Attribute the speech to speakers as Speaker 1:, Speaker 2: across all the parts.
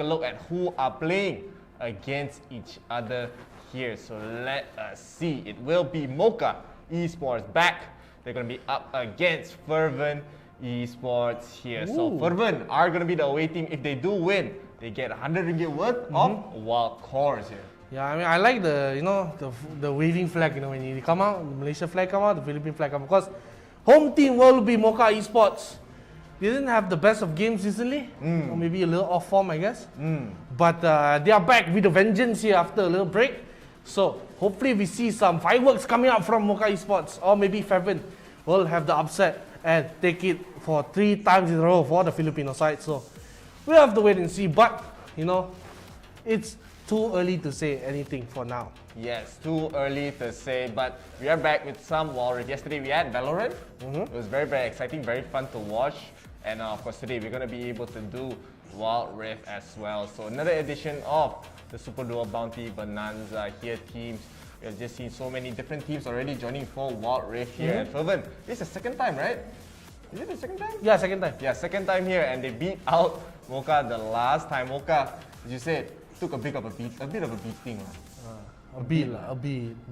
Speaker 1: a look at who are playing against each other here. So let us see. It will be Mocha Esports back. They're going to be up against Fervent Esports here. Ooh. So Fervent are going to be the away team. If they do win, they get 100 ringgit worth of wild cores here.
Speaker 2: Yeah, I mean, I like the waving flag, when you come out, the Malaysia flag come out, the Philippine flag come out. Because home team will be Mocha Esports. They didn't have the best of games recently, or maybe a little off form, I guess. But they are back with a vengeance here after a little break. So hopefully we see some fireworks coming out from Mocha Esports, or maybe Fervent will have the upset and take it for 3 times in a row for the Filipino side. So we'll have to wait and see. But it's too early to say anything for now.
Speaker 1: Yes, too early to say, but we are back with some Walrus. Yesterday we had Valorant. It was very, very exciting, very fun to watch. And of course today we're going to be able to do Wild Rift as well. So another edition of the Super Duo Bounty Bonanza here teams. We have just seen so many different teams already joining for Wild Rift here. And Fervent, this is the second time, right? Is it the second time?
Speaker 2: Yeah, second time.
Speaker 1: Yeah, second time here, and they beat out Mocha the last time. Mocha, as you said, took a bit of a beating.
Speaker 2: A bit.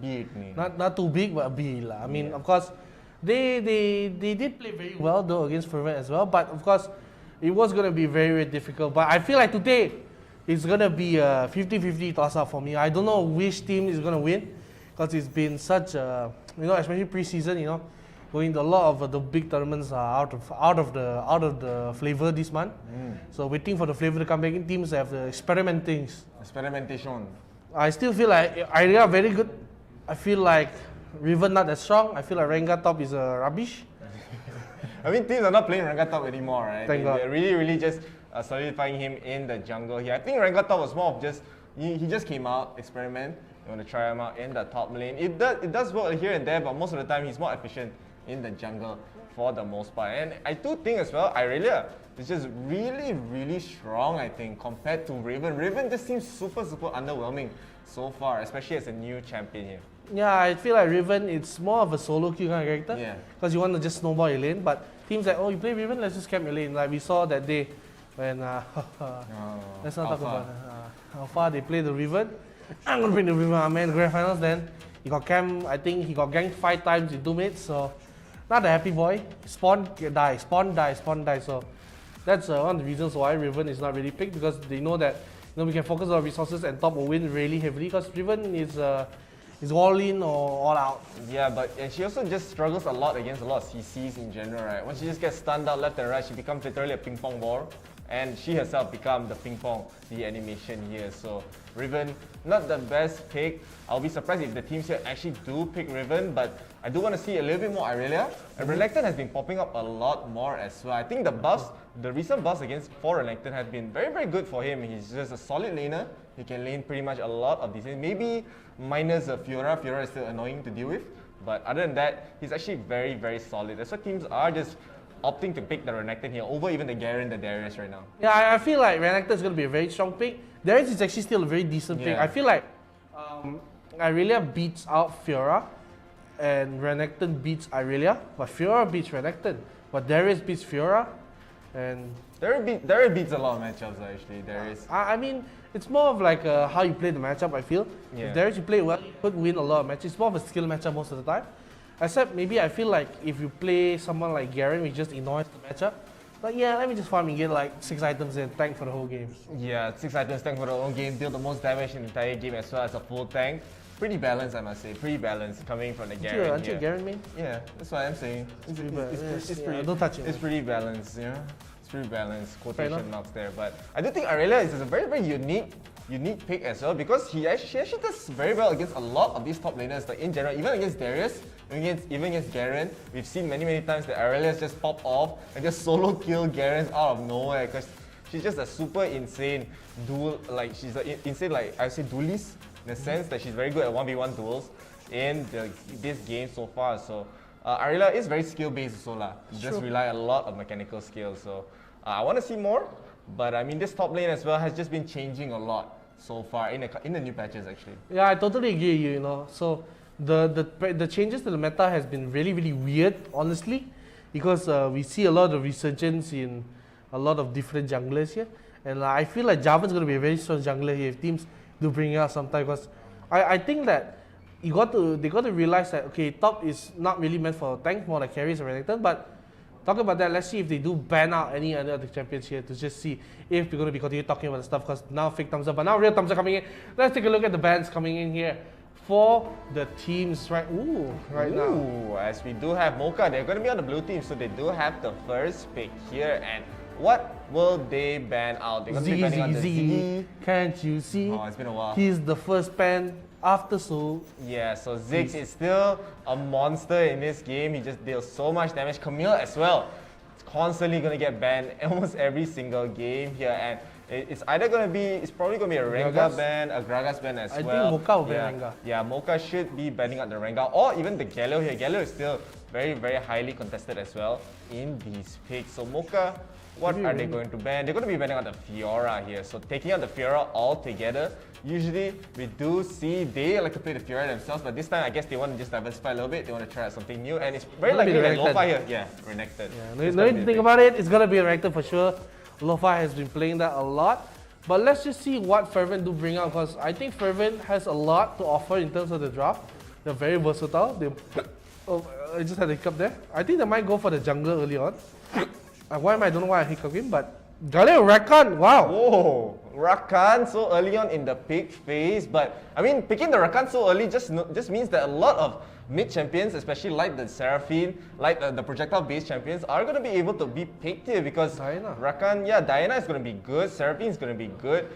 Speaker 1: Beat.
Speaker 2: Not too big, but a bit. I mean, of course, they did play very well though against Fervent as well. But of course, it was going to be very, very difficult. But I feel like today, it's going to be a 50-50 toss-up for me. I don't know which team is going to win, because it's been such a, especially pre-season, going to a lot of the big tournaments are out of the flavor this month. So waiting for the flavor to come back in. Teams have the
Speaker 1: Experimentation.
Speaker 2: I still feel like Iria are very good. I feel like Riven not as strong. I feel like Rengar top is rubbish.
Speaker 1: I mean, teams are not playing Rengar top anymore, right?
Speaker 2: Thank God.
Speaker 1: They're really just solidifying him in the jungle here. I think Rengar top was more of just, he just came out, experiment. You want to try him out in the top lane. It does work here and there, but most of the time he's more efficient in the jungle for the most part. And I do think as well, Irelia is just really strong, I think, compared to Riven. Riven just seems super underwhelming so far, especially as a new champion here.
Speaker 2: Yeah, I feel like Riven, it's more of a solo queue kind of character.
Speaker 1: Yeah.
Speaker 2: Because you want to just snowball your lane, but teams like, oh, you play Riven, let's just camp your lane. Like we saw that day when, let's not talk about how far they play the Riven. I'm going to bring the Riven, man, grand finals then. He got camped, I think he got ganked 5 times in 2 minutes, so not a happy boy. Spawn die. So that's one of the reasons why Riven is not really picked, because they know that we can focus our resources and top will win really heavily, because Riven is all in or all out.
Speaker 1: Yeah, and she also just struggles a lot against a lot of CCs in general, right? Once she just gets stunned out left and right, she becomes literally a ping pong ball. And she herself become the ping pong, the animation here. So Riven, not the best pick. I'll be surprised if the teams here actually do pick Riven, but I do want to see a little bit more Irelia. And Renekton has been popping up a lot more as well. I think the recent buffs for Renekton has been very good for him. He's just a solid laner. He can lane pretty much a lot of these. Maybe minus Fiora. Fiora is still annoying to deal with. But other than that, he's actually very solid. That's why teams are just opting to pick the Renekton here over even the Garen, the Darius right now.
Speaker 2: Yeah, I feel like Renekton is going to be a very strong pick. Darius is actually still a very decent pick. I feel like Irelia beats out Fiora and Renekton beats Irelia, but Fiora beats Renekton. But Darius beats Fiora, and
Speaker 1: Darius beats a lot of matchups actually. Darius.
Speaker 2: I mean, it's more of like how you play the matchup, I feel. If Darius you play well, you could win a lot of matches. It's more of a skill matchup most of the time. Except maybe I feel like if you play someone like Garen, we just ignore the matchup. Like, yeah, let me just farm and get like 6 items and tank for the whole game.
Speaker 1: Yeah, 6 items, tank for the whole game, deal the most damage in the entire game as well as a full tank. Pretty balanced, I must say. Pretty balanced coming from the Garen.
Speaker 2: Aren't you a Garen main?
Speaker 1: Yeah, that's what I'm saying. It's pretty,
Speaker 2: don't touch it.
Speaker 1: It's pretty balanced, It's pretty balanced, quotation marks there. But I do think Irelia is a very unique pick as well, because she actually does very well against a lot of these top laners, like in general, even against Darius, even against Garen. We've seen many times that Irelia's just pop off and just solo kill Garens out of nowhere, because she's just a super insane duel, like she's an insane, like I would say, duelist, in the sense that she's very good at 1v1 duels in this game so far. So Irelia is very skill based also You just rely a lot on mechanical skills. So I want to see more, but I mean this top lane as well has just been changing a lot so far in the new patches actually.
Speaker 2: Yeah, I totally agree with you. So the changes to the meta has been really weird, honestly, because we see a lot of resurgence in a lot of different junglers here, And I feel like 𝗂𝗏𝗏's going to be a very strong jungler here if teams do bring it out sometime. Because I think that they got to realize that, okay, top is not really meant for tanks, more like carries or Renekton. But talking about that, let's see if they do ban out any other of the champions here to just see if we're going to be continue talking about the stuff. Because now fake thumbs up, but now real thumbs up coming in. Let's take a look at the bans coming in here for the teams right now.
Speaker 1: As we do have Mocha, they're going to be on the blue team, so they do have the first pick here. And what will they ban out? They're going to be banning on the 𝐒𝐮𝐧𝐭𝐲.
Speaker 2: Can't you see?
Speaker 1: Oh, it's been a while.
Speaker 2: He's the first ban after Soul.
Speaker 1: Yeah, so 𝐬𝐧𝐭 is still a monster in this game. He just deals so much damage. 𝐒𝐿 as well. It's constantly going to get banned almost every single game here. And it's either going to be, it's probably going to be a Rengar ban, a Gragas ban as well.
Speaker 2: I think Mocha will ban Rengar.
Speaker 1: Yeah, Mocha should be banning out the Rengar, or even the 𝗀𝐿 here. 𝗀𝐿 is still very, very highly contested as well in these picks. So Mocha, what are they going to ban? They're going to be banning out the Fiora here. So taking out the Fiora altogether. Usually we do see they like to play the Fiora themselves, but this time I guess they want to just diversify a little bit. They want to try out something new, and it's very likely that Lo-Fi here. Yeah, Renekton.
Speaker 2: Yeah, no need to think about it. It's going to be a Renekton for sure. Lo-Fi has been playing that a lot. But let's just see what Fervent do bring out, because I think Fervent has a lot to offer in terms of the draft. They're very versatile. I just had a hiccup there. I think they might go for the jungler early on. I don't know why I hiccuped him, but Galio Rakan, wow.
Speaker 1: Whoa, Rakan so early on in the pick phase. But I mean, picking the Rakan so early just means that a lot of mid champions, especially like the 𝗓𝗏, like the projectile based champions, are going to be able to be picked here because Rakan, yeah, Diana is going to be good, 𝗓𝗏 is going to be good,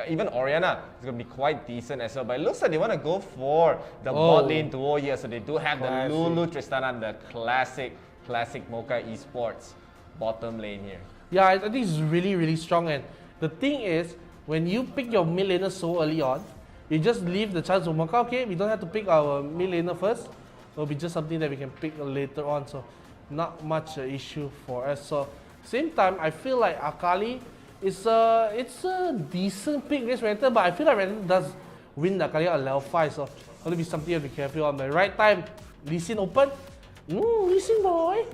Speaker 1: even Orianna is going to be quite decent as well. But it looks like they want to go for the bot lane duo here, so they do have the Lulu Tristana, the classic Mocha Esports bottom lane here.
Speaker 2: Yeah, I think it's really, really strong. And the thing is, when you pick your mid laner so early on, you just leave the chance of Mocha. Okay, we don't have to pick our mid laner first. It'll be just something that we can pick later on. So not much issue for us. So same time, I feel like Akali it's a decent pick against Renekton, but I feel like Renekton does win the Akali at level 5. So it'll be something you have to be careful on. The right time, Lee Sin open. Lee Sin boy.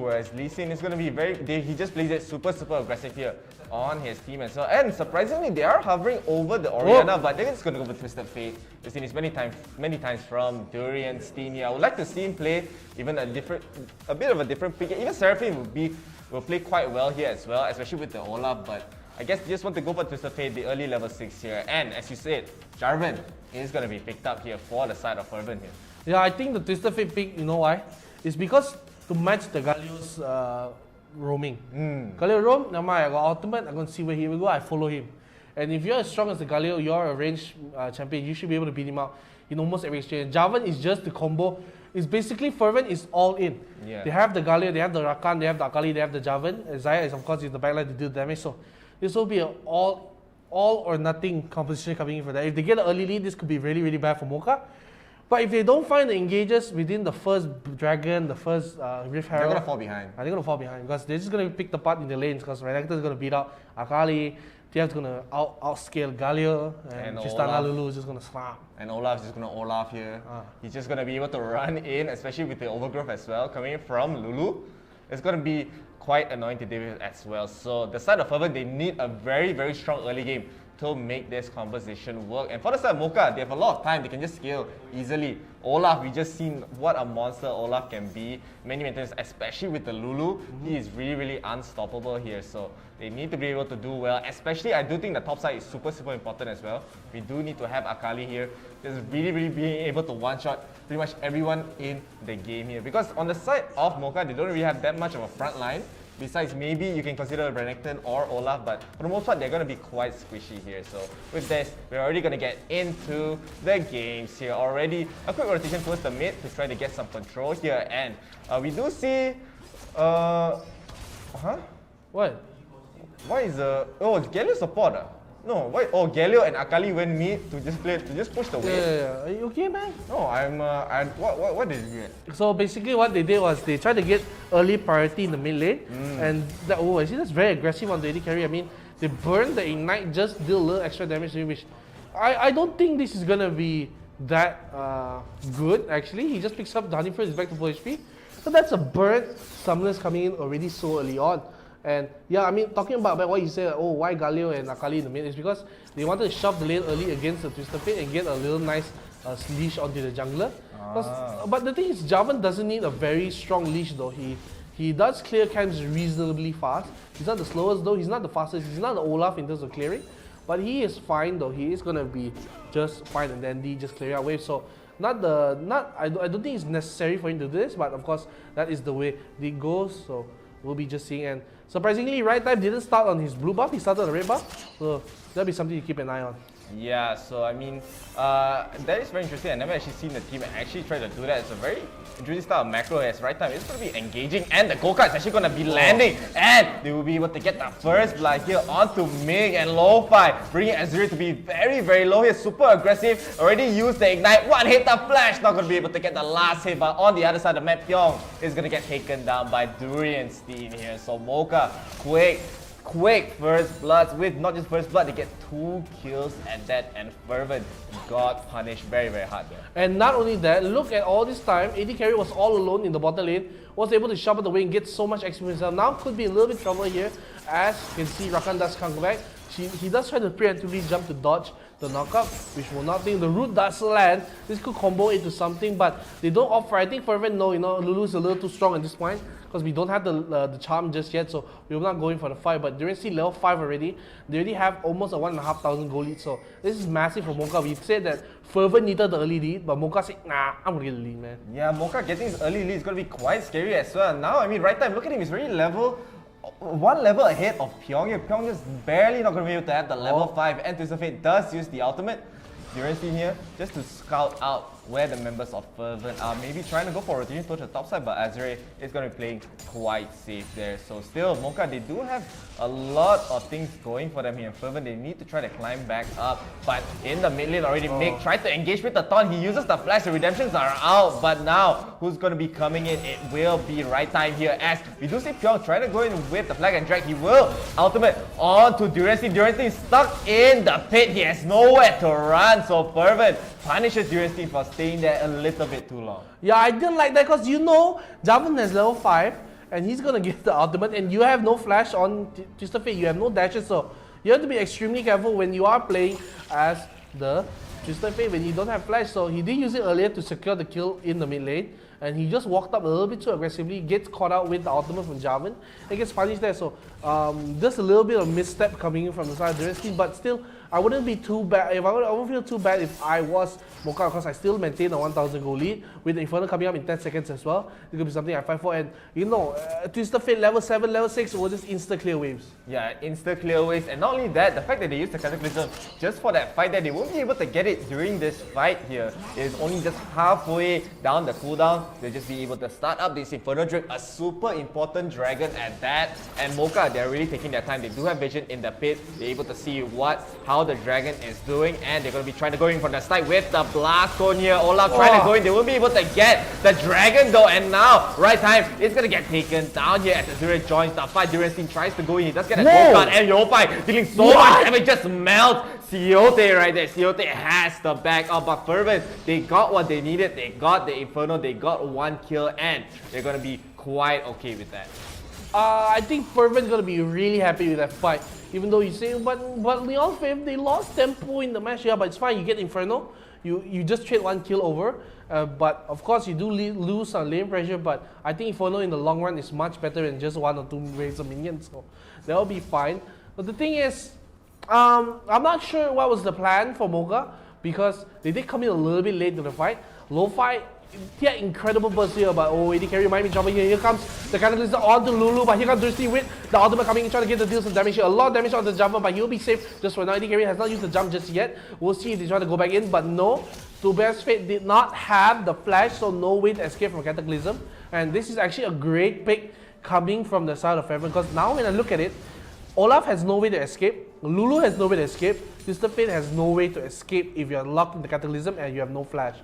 Speaker 1: As Lee Sin is going to be he just plays it super aggressive here on his team as well. And surprisingly, they are hovering over the Orianna, but they're just going to go for Twisted Fate. We've seen this many times from Durian, Steenia. I would like to see him play even a bit of a different pick. Even 𝗓𝗏 will play quite well here as well, especially with the Olaf. But I guess they just want to go for Twisted Fate, the early level 6 here. And as you said, Jarvan is going to be picked up here for the side of Fervent here.
Speaker 2: Yeah, I think the Twisted Fate pick, you know why? It's because to match the Galio's roaming. Galio roam, never mind, I got ultimate, I'm going to see where he will go, I follow him. And if you're as strong as the Galio, you're a ranged champion, you should be able to beat him out in almost every exchange. 𝗂𝗏 is just the combo. It's basically Fervent is all in. Yeah. They have the Galio, they have the Rakan, they have the Akali, they have the 𝗂𝗏. Xayah is of course in the backline to do the damage. So this will be an all or nothing composition coming in for that. If they get an early lead, this could be really, really bad for Mocha. But if they don't find the engages within the first Dragon, the first Rift Herald,
Speaker 1: they're going to fall behind.
Speaker 2: They're going to fall behind because they're just going to pick the part in the lanes because Renekton is going to beat out Akali, TF's going to outscale Galio, and Tristana Lulu is just going to slam.
Speaker 1: And Olaf's just going to Olaf here. He's just going to be able to run in, especially with the overgrowth as well, coming from Lulu. It's going to be quite annoying to deal with as well. So the side of Fervent, they need a very, very strong early game to make this composition work. And for the side of Mocha, they have a lot of time. They can just scale easily. Olaf, we just seen what a monster Olaf can be. Many times, especially with the Lulu, he is really, really unstoppable here. So they need to be able to do well. Especially, I do think the top side is super important as well. We do need to have Akali here. Just really, really being able to one-shot pretty much everyone in the game here. Because on the side of Mocha, they don't really have that much of a front line. Besides, maybe you can consider Renekton or Olaf, but for the most part, they're going to be quite squishy here. So with this, we're already going to get into the games here already. A quick rotation towards the mid to try to get some control here. And we do see...
Speaker 2: What?
Speaker 1: Why is oh, it's 𝗀𝐿 support? No, why? Oh, 𝗀𝐿 and Akali went mid to just push the wave.
Speaker 2: Yeah. Are you okay, man?
Speaker 1: No, what did you get?
Speaker 2: So basically, what they did was they tried to get early priority in the mid lane, and actually that's very aggressive on the AD carry. I mean, they burned the ignite, just deal a little extra damage to him, which I don't think this is gonna be that good. Actually, he just picks up the Honey first, he's back to full HP. So that's a burnt summoners coming in already so early on. And yeah, I mean, talking about what you said, oh, why Galio and Akali in the mid, is because they wanted to shove the lane early against the Twisted Fate and get a little nice leash onto the jungler. But the thing is, 𝗁𝗏 doesn't need a very strong leash though. He does clear camps reasonably fast. He's not the slowest though, he's not the fastest, he's not the Olaf in terms of clearing. But he is fine though, he is gonna be just fine and dandy, just clearing out waves. So I don't think it's necessary for him to do this, but of course that is the way it goes. So we'll be just seeing. And surprisingly, Right Time didn't start on his blue buff, he started on the red buff. So that'll be something to keep an eye on.
Speaker 1: Yeah, so I mean, that is very interesting. I never actually seen the team actually try to do that. It's a very interesting style of macro as Right Time. It's going to be engaging and the Goka is actually going to be landing. And they will be able to get the first blood here onto Mig and Lo-Fi, bringing Azuri to be very, very low here. Super aggressive. Already used the Ignite. One hit the flash. Not going to be able to get the last hit. But on the other side, the map, Pyong is going to get taken down by Durian's team here. So Mocha, quick first bloods with not just first blood, they get 2 kills at that, and Fervent got punished very, very hard there.
Speaker 2: And not only that, look at all this time, AD Carry was all alone in the bottom lane, was able to shove out the way and get so much XP himself. Now could be a little bit trouble here, as you can see Rakan does come back. He does try to preemptively jump to dodge the knockup, which will not think the root does land. This could combo into something, but they don't offer. I think Fervent know, Lulu's a little too strong at this point, because we don't have the charm just yet, so we're not going for the fight. But Durant level 5 already. They already have almost a 1,500 goal lead, so this is massive for Mocha. We've said that Fervent needed the early lead, but Mocha said, nah, I'm gonna get the lead, man.
Speaker 1: Yeah, Mocha getting his early lead is gonna be quite scary as well. Now, I mean, Right Time, look at him, he's very one level ahead of Pyong here. Pyong just barely not going to be able to have the level 5, and Twisted Fate does use the ultimate. Durant here just to scout out where the members of Fervent are. Maybe trying to go for a rotation towards the top side, but Azure is going to be playing quite safe there. So still, Mocha, they do have a lot of things going for them here. Fervent, they need to try to climb back up. But in the mid lane already, Mick tried to engage with the taunt. He uses the flash, the redemptions are out. But now, who's going to be coming in? It will be Right Time here, as we do see Pyong trying to go in with the flag and drag. He will ultimate on to Durant. Durant is stuck in the pit. He has nowhere to run. So Fervent punishes Durant for staying there a little bit too long.
Speaker 2: Yeah, I didn't like that because 𝗁𝗏 has level 5 and he's gonna get the ultimate, and you have no flash on Twisted Fate, you have no dashes, so you have to be extremely careful when you are playing as the Twisted Fate when you don't have flash. So he did use it earlier to secure the kill in the mid lane, and he just walked up a little bit too aggressively, gets caught out with the ultimate from 𝗁𝗏, and gets punished there. So just a little bit of misstep coming in from the side of the team, but still, I wouldn't be too bad. I wouldn't feel too bad if I was Mocha, because I still maintain a 1,000 goal lead with the Inferno coming up in 10 seconds as well. It could be something I fight for, and Twisted Fate level 7, level 6 will just insta clear waves.
Speaker 1: Yeah, insta clear waves, and not only that, the fact that they used the Cataclysm just for that fight, that they won't be able to get it during this fight here. It is only just halfway down the cooldown. They'll just be able to start up this Inferno Drake, a super important dragon at that. And Mocha, they're really taking their time. They do have vision in the pit. They're able to see how the dragon is doing, and they're going to be trying to go in from the side with the blast cone here. Olaf trying to go in. They won't be able to get the dragon though, and now Right Time is going to get taken down here as Azure joins the fight. Durant tries to go in. He does get a gold card, and Yo-Pai dealing so much damage, just melts 𝐿𝗶𝗏𝗏 right there. 𝐿𝗶𝗏𝗏 has the back up, but Fervent, they got what they needed. They got the Inferno, they got 1 kill, and they're going to be quite okay with that.
Speaker 2: I think Fervent's gonna be really happy with that fight. Even though you say, but Leon's fave, they lost tempo in the match. Yeah, but it's fine. You get Inferno. You just trade 1 kill over. But of course, you do lose on lane pressure. But I think Inferno in the long run is much better than just 1 or 2 waves of minions. So that'll be fine. But the thing is, I'm not sure what was the plan for Mocha, because they did come in a little bit late to the fight. Lo-Fi, yeah, incredible burst here, but AD Carry might be trouble here. Here comes the Cataclysm onto Lulu, but here comes Thirsty with the ultimate coming in, trying to get the deal some damage here. A lot of damage on the 𝗁𝗏, but he'll be safe just for now. AD Carry has not used the jump just yet. We'll see if they try to go back in, but no. 𝗁𝗏's Fate did not have the flash, so no way to escape from Cataclysm. And this is actually a great pick coming from the side of Fervent, because now when I look at it, Olaf has no way to escape, Lulu has no way to escape, Twisted Fate has no way to escape if you're locked in the Cataclysm and you have no flash.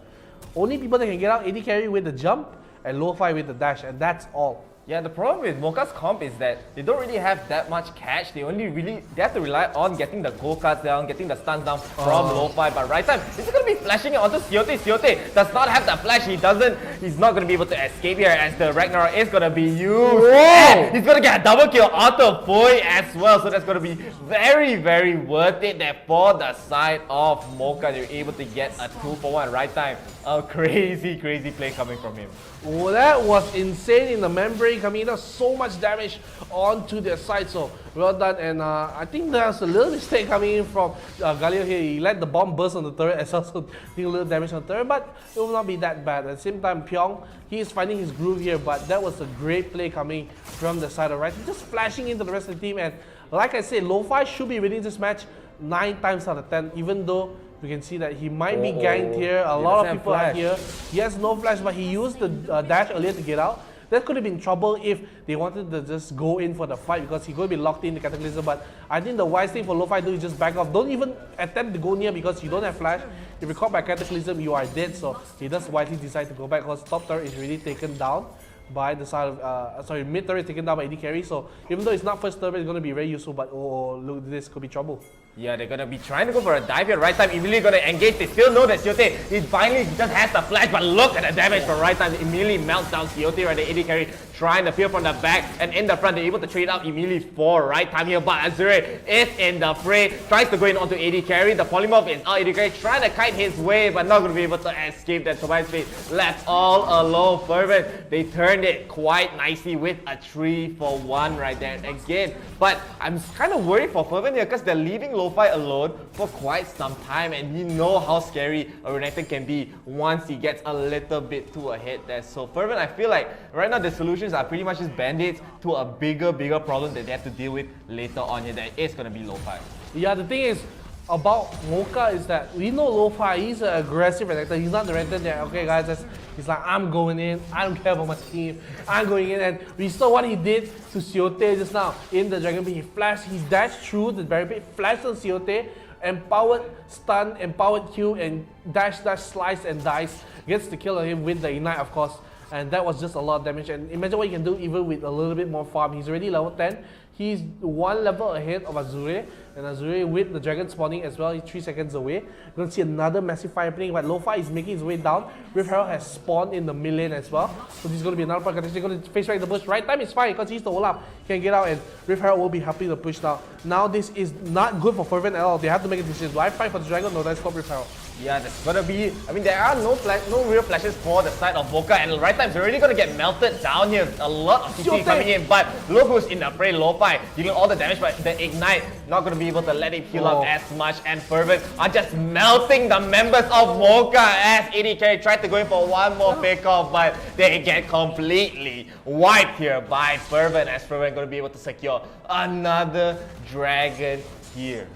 Speaker 2: Only people that can get out, AD Carry with the jump and Lo-Fi with the dash, and that's all.
Speaker 1: Yeah, the problem with Mocha's comp is that they don't really have that much catch. They have to rely on getting the gold cards down, getting the stuns down from Lo-Fi. But right time, he's going to be flashing it onto 𝗀𝗲𝗂. 𝗀𝗲𝗂 does not have the flash. He's not going to be able to escape here as the Ragnarok is going to be used. And he's going to get a double kill onto 𝗀𝗲 as well. So that's going to be very, very worth it there for the side of Mocha. They're able to get a 2-for-1 right time. A crazy, crazy play coming from him.
Speaker 2: Oh, that was insane in the membrane coming in. So much damage onto their side. So well done. And I think there's a little mistake coming in from 𝗀𝗲𝗂 here. He let the bomb burst on the turret as well, so did a little damage on the turret, but it will not be that bad. At the same time, 𝗃, he is finding his groove here, but that was a great play coming from the side of right. Just flashing into the rest of the team. And like I said, Lo-Fi should be winning this match 9 times out of 10, even though we can see that he might be ganked here. A lot of people are here. He has no flash, but he used the dash earlier to get out. That could have been trouble if they wanted to just go in for the fight, because he's going to be locked in the Cataclysm. But I think the wise thing for Lo-Fi to do is just back off. Don't even attempt to go near, because you don't have flash. If you're caught by Cataclysm, you are dead. So he does wisely decide to go back, because top turret is really taken down by the side of, mid turret taken down by AD carry. So even though it's not first turret, it's going to be very useful. But oh, look, this could be trouble.
Speaker 1: Yeah, they're going to be trying to go for a dive here. Right time, immediately going to engage. They still know that 𝗀𝗲𝗂, he finally just has the flash, but look at the damage from right time. It immediately melts down 𝗀𝗲𝗂 right there. AD carry trying to peel from the back, and in the front, they're able to trade out immediately for right time here. But 𝗁𝗲𝗂 is in the fray, tries to go in onto AD carry. The polymorph is out. AD carry trying to kite his way, but not going to be able to escape that 𝗁𝗏𝗏𝗏 left all alone. Fervent, they turned it quite nicely with a 3-for-1 right there. And again, but I'm kind of worried for Fervent here, because they're leaving Lo-Fi alone for quite some time, and you know how scary a Renekton can be once he gets a little bit too ahead there. So Fervent, I feel like right now the solutions are pretty much just band-aids to a bigger problem that they have to deal with later on here. That is going to be Lo-Fi.
Speaker 2: Yeah, the thing is about Mocha is that we know Lo-Fi, he's an aggressive Renekton. He's not the Renekton that, okay guys, he's like, I'm going in, I don't care about my team, I'm going in. And we saw what he did to 𝗀𝗲𝗂 just now in the Dragon Pit. He flashed, he dashed through the Dragon Pit, flashed on 𝗀𝗀𝗂, empowered stun, empowered Q, and dash, slice, and dice. Gets the kill on him with the Ignite, of course. And that was just a lot of damage. And imagine what you can do even with a little bit more farm. He's already level 10. He's 1 level ahead of 𝗁𝗏𝗂, and 𝗁𝗏𝗂 with the dragon spawning as well. He's 3 seconds away. You're going to see another massive fire happening, but Lo-Fi is making his way down. 𝗁𝗏𝗏 has spawned in the mid lane as well. So this is going to be another point. He's going to face back the bush. Right time is fine, because he's the Olaf. He can get out, and 𝗁𝗏𝗏 will be happy to push now. Now this is not good for Fervent at all. They have to make a decision. Do I fight for the dragon? No, that's for 𝗁𝗏𝗏𝗏.
Speaker 1: Yeah, there's gonna be, I mean, there are no real flashes for the side of Mocha, and right time is already gonna get melted down here. A lot of CC coming in, but look who's in the fray. Lo-Fi dealing all the damage, but the Ignite not gonna be able to let him heal up as much, and Fervent are just melting the members of Mocha as AD carry tried to go in for one more pick-off, but they get completely wiped here by Fervent, as Fervent gonna be able to secure another dragon here.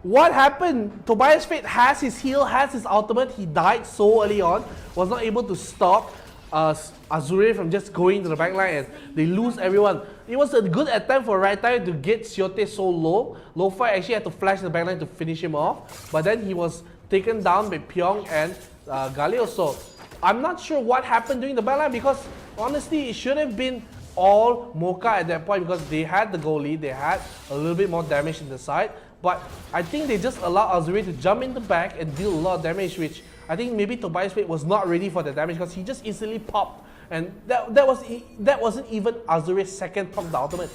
Speaker 2: What happened? 𝗁𝗏𝗏𝗏 has his heal, has his ultimate. He died so early on, was not able to stop 𝗁𝗏𝗏𝗏 from just going to the backline, and they lose everyone. It was a good attempt for right time to get 𝗀𝗀𝗂 so low. Lo-Fi actually had to flash the backline to finish him off, but then he was taken down by 𝗃 and 𝗁𝗏𝗏𝗏. So I'm not sure what happened during the backline, because honestly it should have been all Mocha at that point, because they had the goal lead, they had a little bit more damage in the side. But I think they just allowed 𝗁𝗏𝗏𝗏 to jump in the back and deal a lot of damage, which I think maybe 𝗁𝗏𝗏𝗏𝗏 was not ready for the damage, because he just instantly popped. And that wasn't even 𝗁𝗏𝗏𝗏𝗏's second pop the ultimate.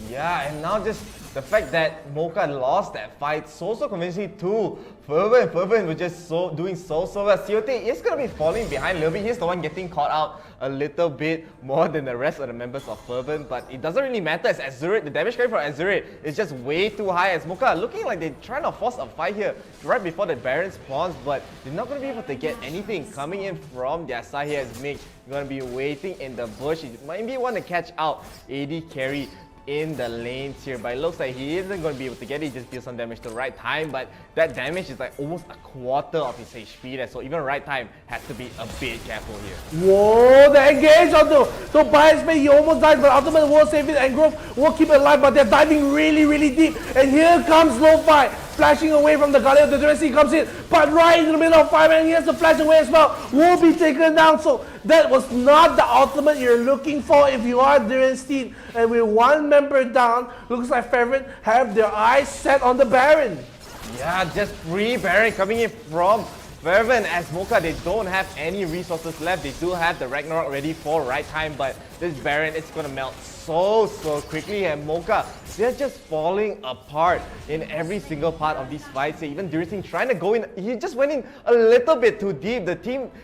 Speaker 1: Yeah, and now just the fact that Mocha lost that fight so convincingly to Fervent. Fervent was just doing so well. 𝗀𝗀𝗂 is going to be falling behind a little bit. He's the one getting caught out a little bit more than the rest of the members of Fervent, but it doesn't really matter as 𝗁𝗏𝗏𝗏, the damage carry for 𝗁𝗏𝗏𝗏 is just way too high, as Mocha looking like they're trying to force a fight here right before the Baron spawns, but they're not going to be able to get anything coming in from their side here, as Mick going to be waiting in the bush. He might be want to catch out AD carry in the lanes here, but it looks like he isn't going to be able to get it. He just deals some damage the right time, but that damage is like almost a quarter of his HP there, so even right time has to be a bit careful here.
Speaker 2: Whoa, the engage onto 𝗁𝗏𝗏𝗏𝗏, he almost died, but ultimate will save it, and Grove will keep it alive, but they're diving really deep, and here comes Lo-Fi flashing away from the Galio. The 𝗲𝗏𝗃 comes in, but right in the middle of 5 and he has to flash away as well. Will be taken down. So that was not the ultimate you're looking for if you are 𝗲𝗏𝗃. And with one member down, looks like Fervent have their eyes set on the Baron.
Speaker 1: Yeah, just free Baron coming in from Fervent. As Mocha, they don't have any resources left. They do have the Ragnarok ready for right time, but this Baron is gonna melt so quickly, and Mocha, they're just falling apart in every single part of these fights. Even 𝗲𝗏𝗃 trying to go in, he just went in a little bit too deep.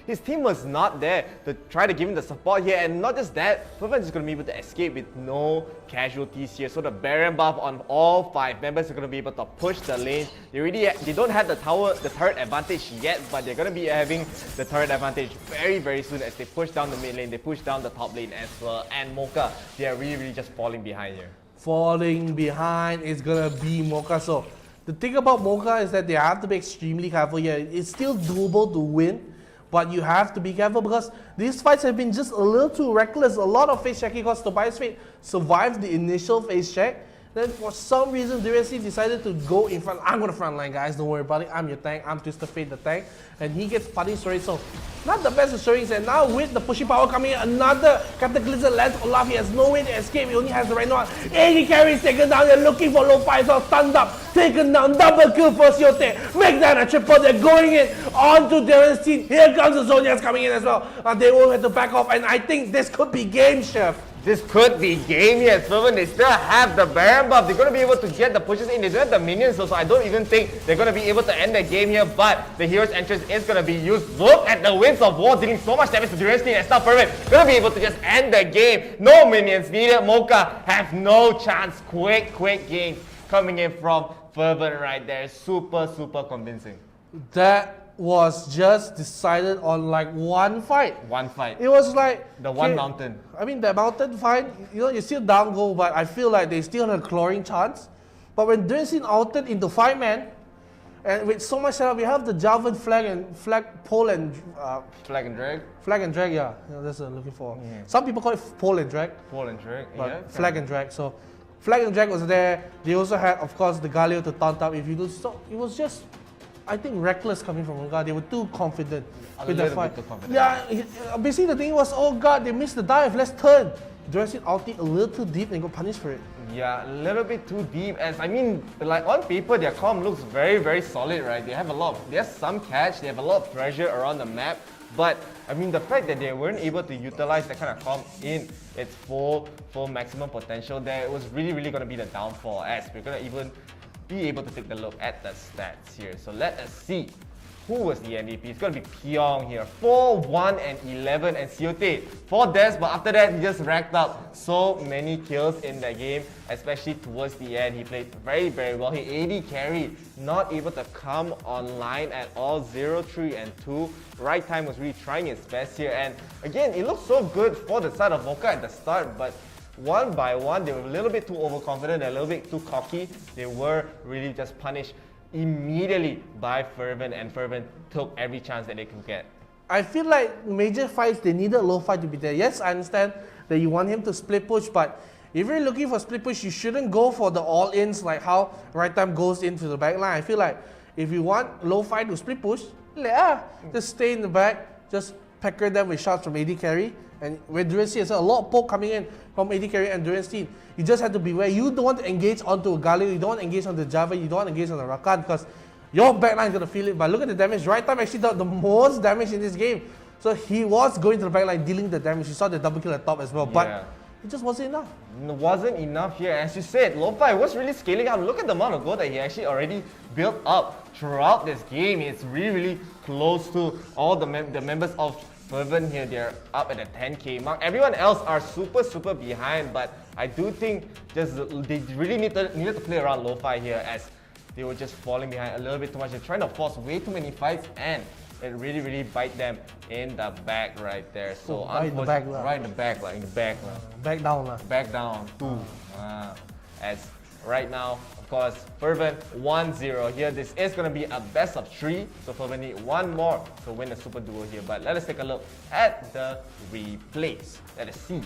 Speaker 1: His team was not there to try to give him the support here, and not just that, Fervent is going to be able to escape with no casualties here. So the Baron buff on all 5 members are going to be able to push the lane. They don't have the turret advantage yet, but they're going to be having the turret advantage very soon as they push down the mid lane, they push down the top lane as well. And Mocha, they are really just falling behind here.
Speaker 2: Falling behind is gonna be Mocha. So the thing about Mocha is that they have to be extremely careful here. It's still doable to win, but you have to be careful because these fights have been just a little too reckless. A lot of face checking because 𝗏𝗏𝗏 survived the initial face check. Then for some reason, 𝗲𝗏𝗃 decided to go in front. I'm going to frontline, guys. Don't worry about it. I'm your tank. I'm Twisted Fate, the tank. And he gets punished for it. So, not the best of showings. And now with the pushing power coming in, another Cataclysm lands Olaf. He has no way to escape. He only has the Ragnarok. 80 carries taken down. They're looking for lo-fi. So stunned up. Taken down. Double kill for 𝗀𝗏𝗃. Make that a triple. They're going in onto 𝗲𝗏𝗃. Here comes the Zodiacs coming in as well. They will have to back off. And I think this could be game, Chef.
Speaker 1: This could be game here. Fervent, they still have the Baron buff. They're going to be able to get the pushes in. They don't have the minions, so I don't even think they're going to be able to end the game here. But the hero's entrance is going to be used. Look at the Winds of War dealing so much damage to 𝗲𝗏𝗃, and now Fervent going to be able to just end the game. No minions needed. Mocha have no chance. Quick games coming in from Fervent right there. Super convincing.
Speaker 2: That was just decided on like one fight.
Speaker 1: One fight.
Speaker 2: It was like
Speaker 1: the one mountain.
Speaker 2: I mean, the mountain fight, you know, you still down goal, but I feel like they still had a clawing chance. But when 𝗲𝗏𝗃 ulted into 5-man, and with so much setup, we have the Javelin flag and flag pole and
Speaker 1: flag and drag.
Speaker 2: Flag and drag, yeah. You know, that's what I'm looking for. Some people call it pole and drag.
Speaker 1: Pole and drag,
Speaker 2: but
Speaker 1: yeah.
Speaker 2: Flag and drag. So flag and drag was there. They also had, of course, the Galio to taunt up. If you do so, it was just, I think, reckless coming from Mocha. They were too confident with the fight. Yeah, basically the thing was, oh god, they missed the dive. Let's turn. 𝗲𝗏𝗃 ulted a little too deep and got punished for it.
Speaker 1: Yeah, a little bit too deep. As I mean, like on paper, their comp looks very solid, right? They have there's some catch. They have a lot of pressure around the map. But I mean, the fact that they weren't able to utilize that kind of comp in its full maximum potential, there it was really going to be the downfall. As we're going to even be able to take a look at the stats here. So let us see who was the MVP. It's going to be 𝗀𝗏𝗃 here. 4-1 and 11 and 𝗀𝗏𝗃 4 deaths, but after that he just racked up so many kills in the game, especially towards the end. He played very well. He AD carried, not able to come online at all. 0-3 and 2. Right time was really trying his best here, and again, it looked so good for the side of Mocha at the start, but one by one, they were a little bit too overconfident, a little bit too cocky. They were really just punished immediately by Fervent, and Fervent took every chance that they could get.
Speaker 2: I feel like major fights, they needed lo-fi to be there. Yes, I understand that you want him to split push, but if you're looking for split push, you shouldn't go for the all-ins like how right time goes into the back line. I feel like if you want lo-fi to split push, just stay in the back, just pecker them with shots from AD carry. And with 𝗲𝗏𝗃, there's a lot of poke coming in from AD carry and 𝗲𝗏𝗃. You just have to beware. You don't want to engage onto a Galio, you don't want to engage on the Java, you don't want to engage on the Rakan because your backline is going to feel it. But look at the damage. Right time actually did the most damage in this game. So he was going to the backline dealing the damage. You saw the double kill at top as well. But it just wasn't enough.
Speaker 1: It wasn't enough here. As you said, lo-fi was really scaling up. Look at the amount of gold that he actually already built up throughout this game. It's really close to all the members of Fervent here. They're up at the 10k mark. Everyone else are super behind, but I do think they really needed to play around lo-fi here, as they were just falling behind a little bit too much. They're trying to force way too many fights, and it really bite them in the back right there. So
Speaker 2: right in the back,
Speaker 1: right in the back, like in the back,
Speaker 2: back down,
Speaker 1: back down. As right now. Of course, Fervent 1-0 here. This is going to be a best of 3, so Fervent need one more to win the Super Duo here. But let us take a look at the replays. Let us see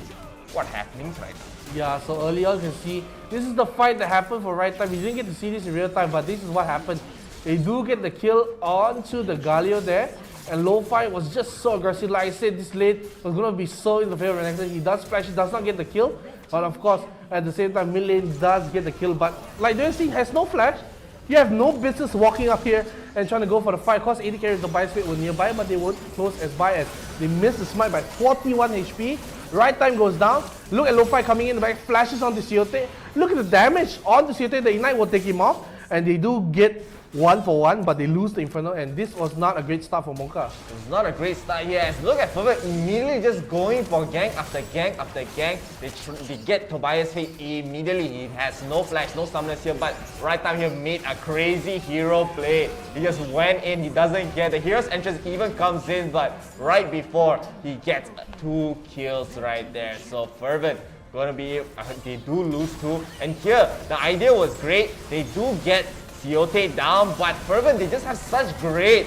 Speaker 1: what happenings right now.
Speaker 2: Yeah, so early on you can see, this is the fight that happened for right time. You didn't get to see this in real time, but this is what happened. They do get the kill onto the 𝗀𝗲𝗀 there, and 𝗨𝗏 was just so aggressive. Like I said, this lane was going to be so in the favor of Renekton. He does splash, he does not get the kill, but of course, at the same time, mid lane does get the kill. But like 𝗀𝗏𝗀 has no flash. You have no business walking up here and trying to go for the fight. Of course, AD carries the 𝗊𝗏𝗀 were nearby, but they weren't close as by as they missed the smite by 41 HP. Right time goes down. Look at 𝗨𝗏𝗏 coming in the back, flashes onto 𝗀𝗏𝗀. Look at the damage onto 𝗀𝗏𝗀. The Ignite will take him off, and they do get 1-for-1, but they lose the Inferno, and this was not a great start for Mocha.
Speaker 1: It's not a great start here. As look at Fervent immediately just going for gank after gank after gank. They get 𝗁𝗏𝗀 immediately. He has no flash, no summoners here, but right time here made a crazy hero play. He just went in, he doesn't get the hero's entrance even comes in, but right before he gets 2 kills right there. So Fervent gonna be, they do lose 2, and here the idea was great. They do get 𝗀𝗏𝗀 down, but Fervent, they just have such great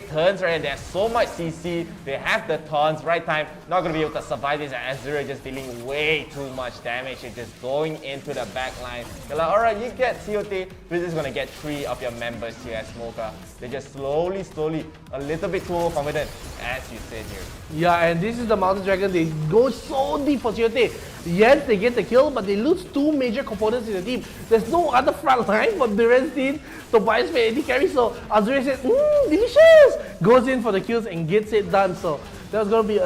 Speaker 1: turns, right? And they have so much CC. They have the taunts, right time. Not going to be able to survive this. Azura just dealing way too much damage. They're just going into the back line. They're like, alright, you get 𝗀𝗏𝗀. We're just going to get 3 of your members here as Mocha. They're just slowly, a little bit too overconfident, as you said here.
Speaker 2: Yeah, and this is the Mountain Dragon. They go so deep for 𝗀𝗏𝗀. Yes, they get the kill, but they lose 2 major components in the team. There's no other front line for 𝗀𝗏𝗀 to 𝗊𝗏𝗀 AD carry, so Azura said, delicious! Goes in for the kills and gets it done. So that's going to be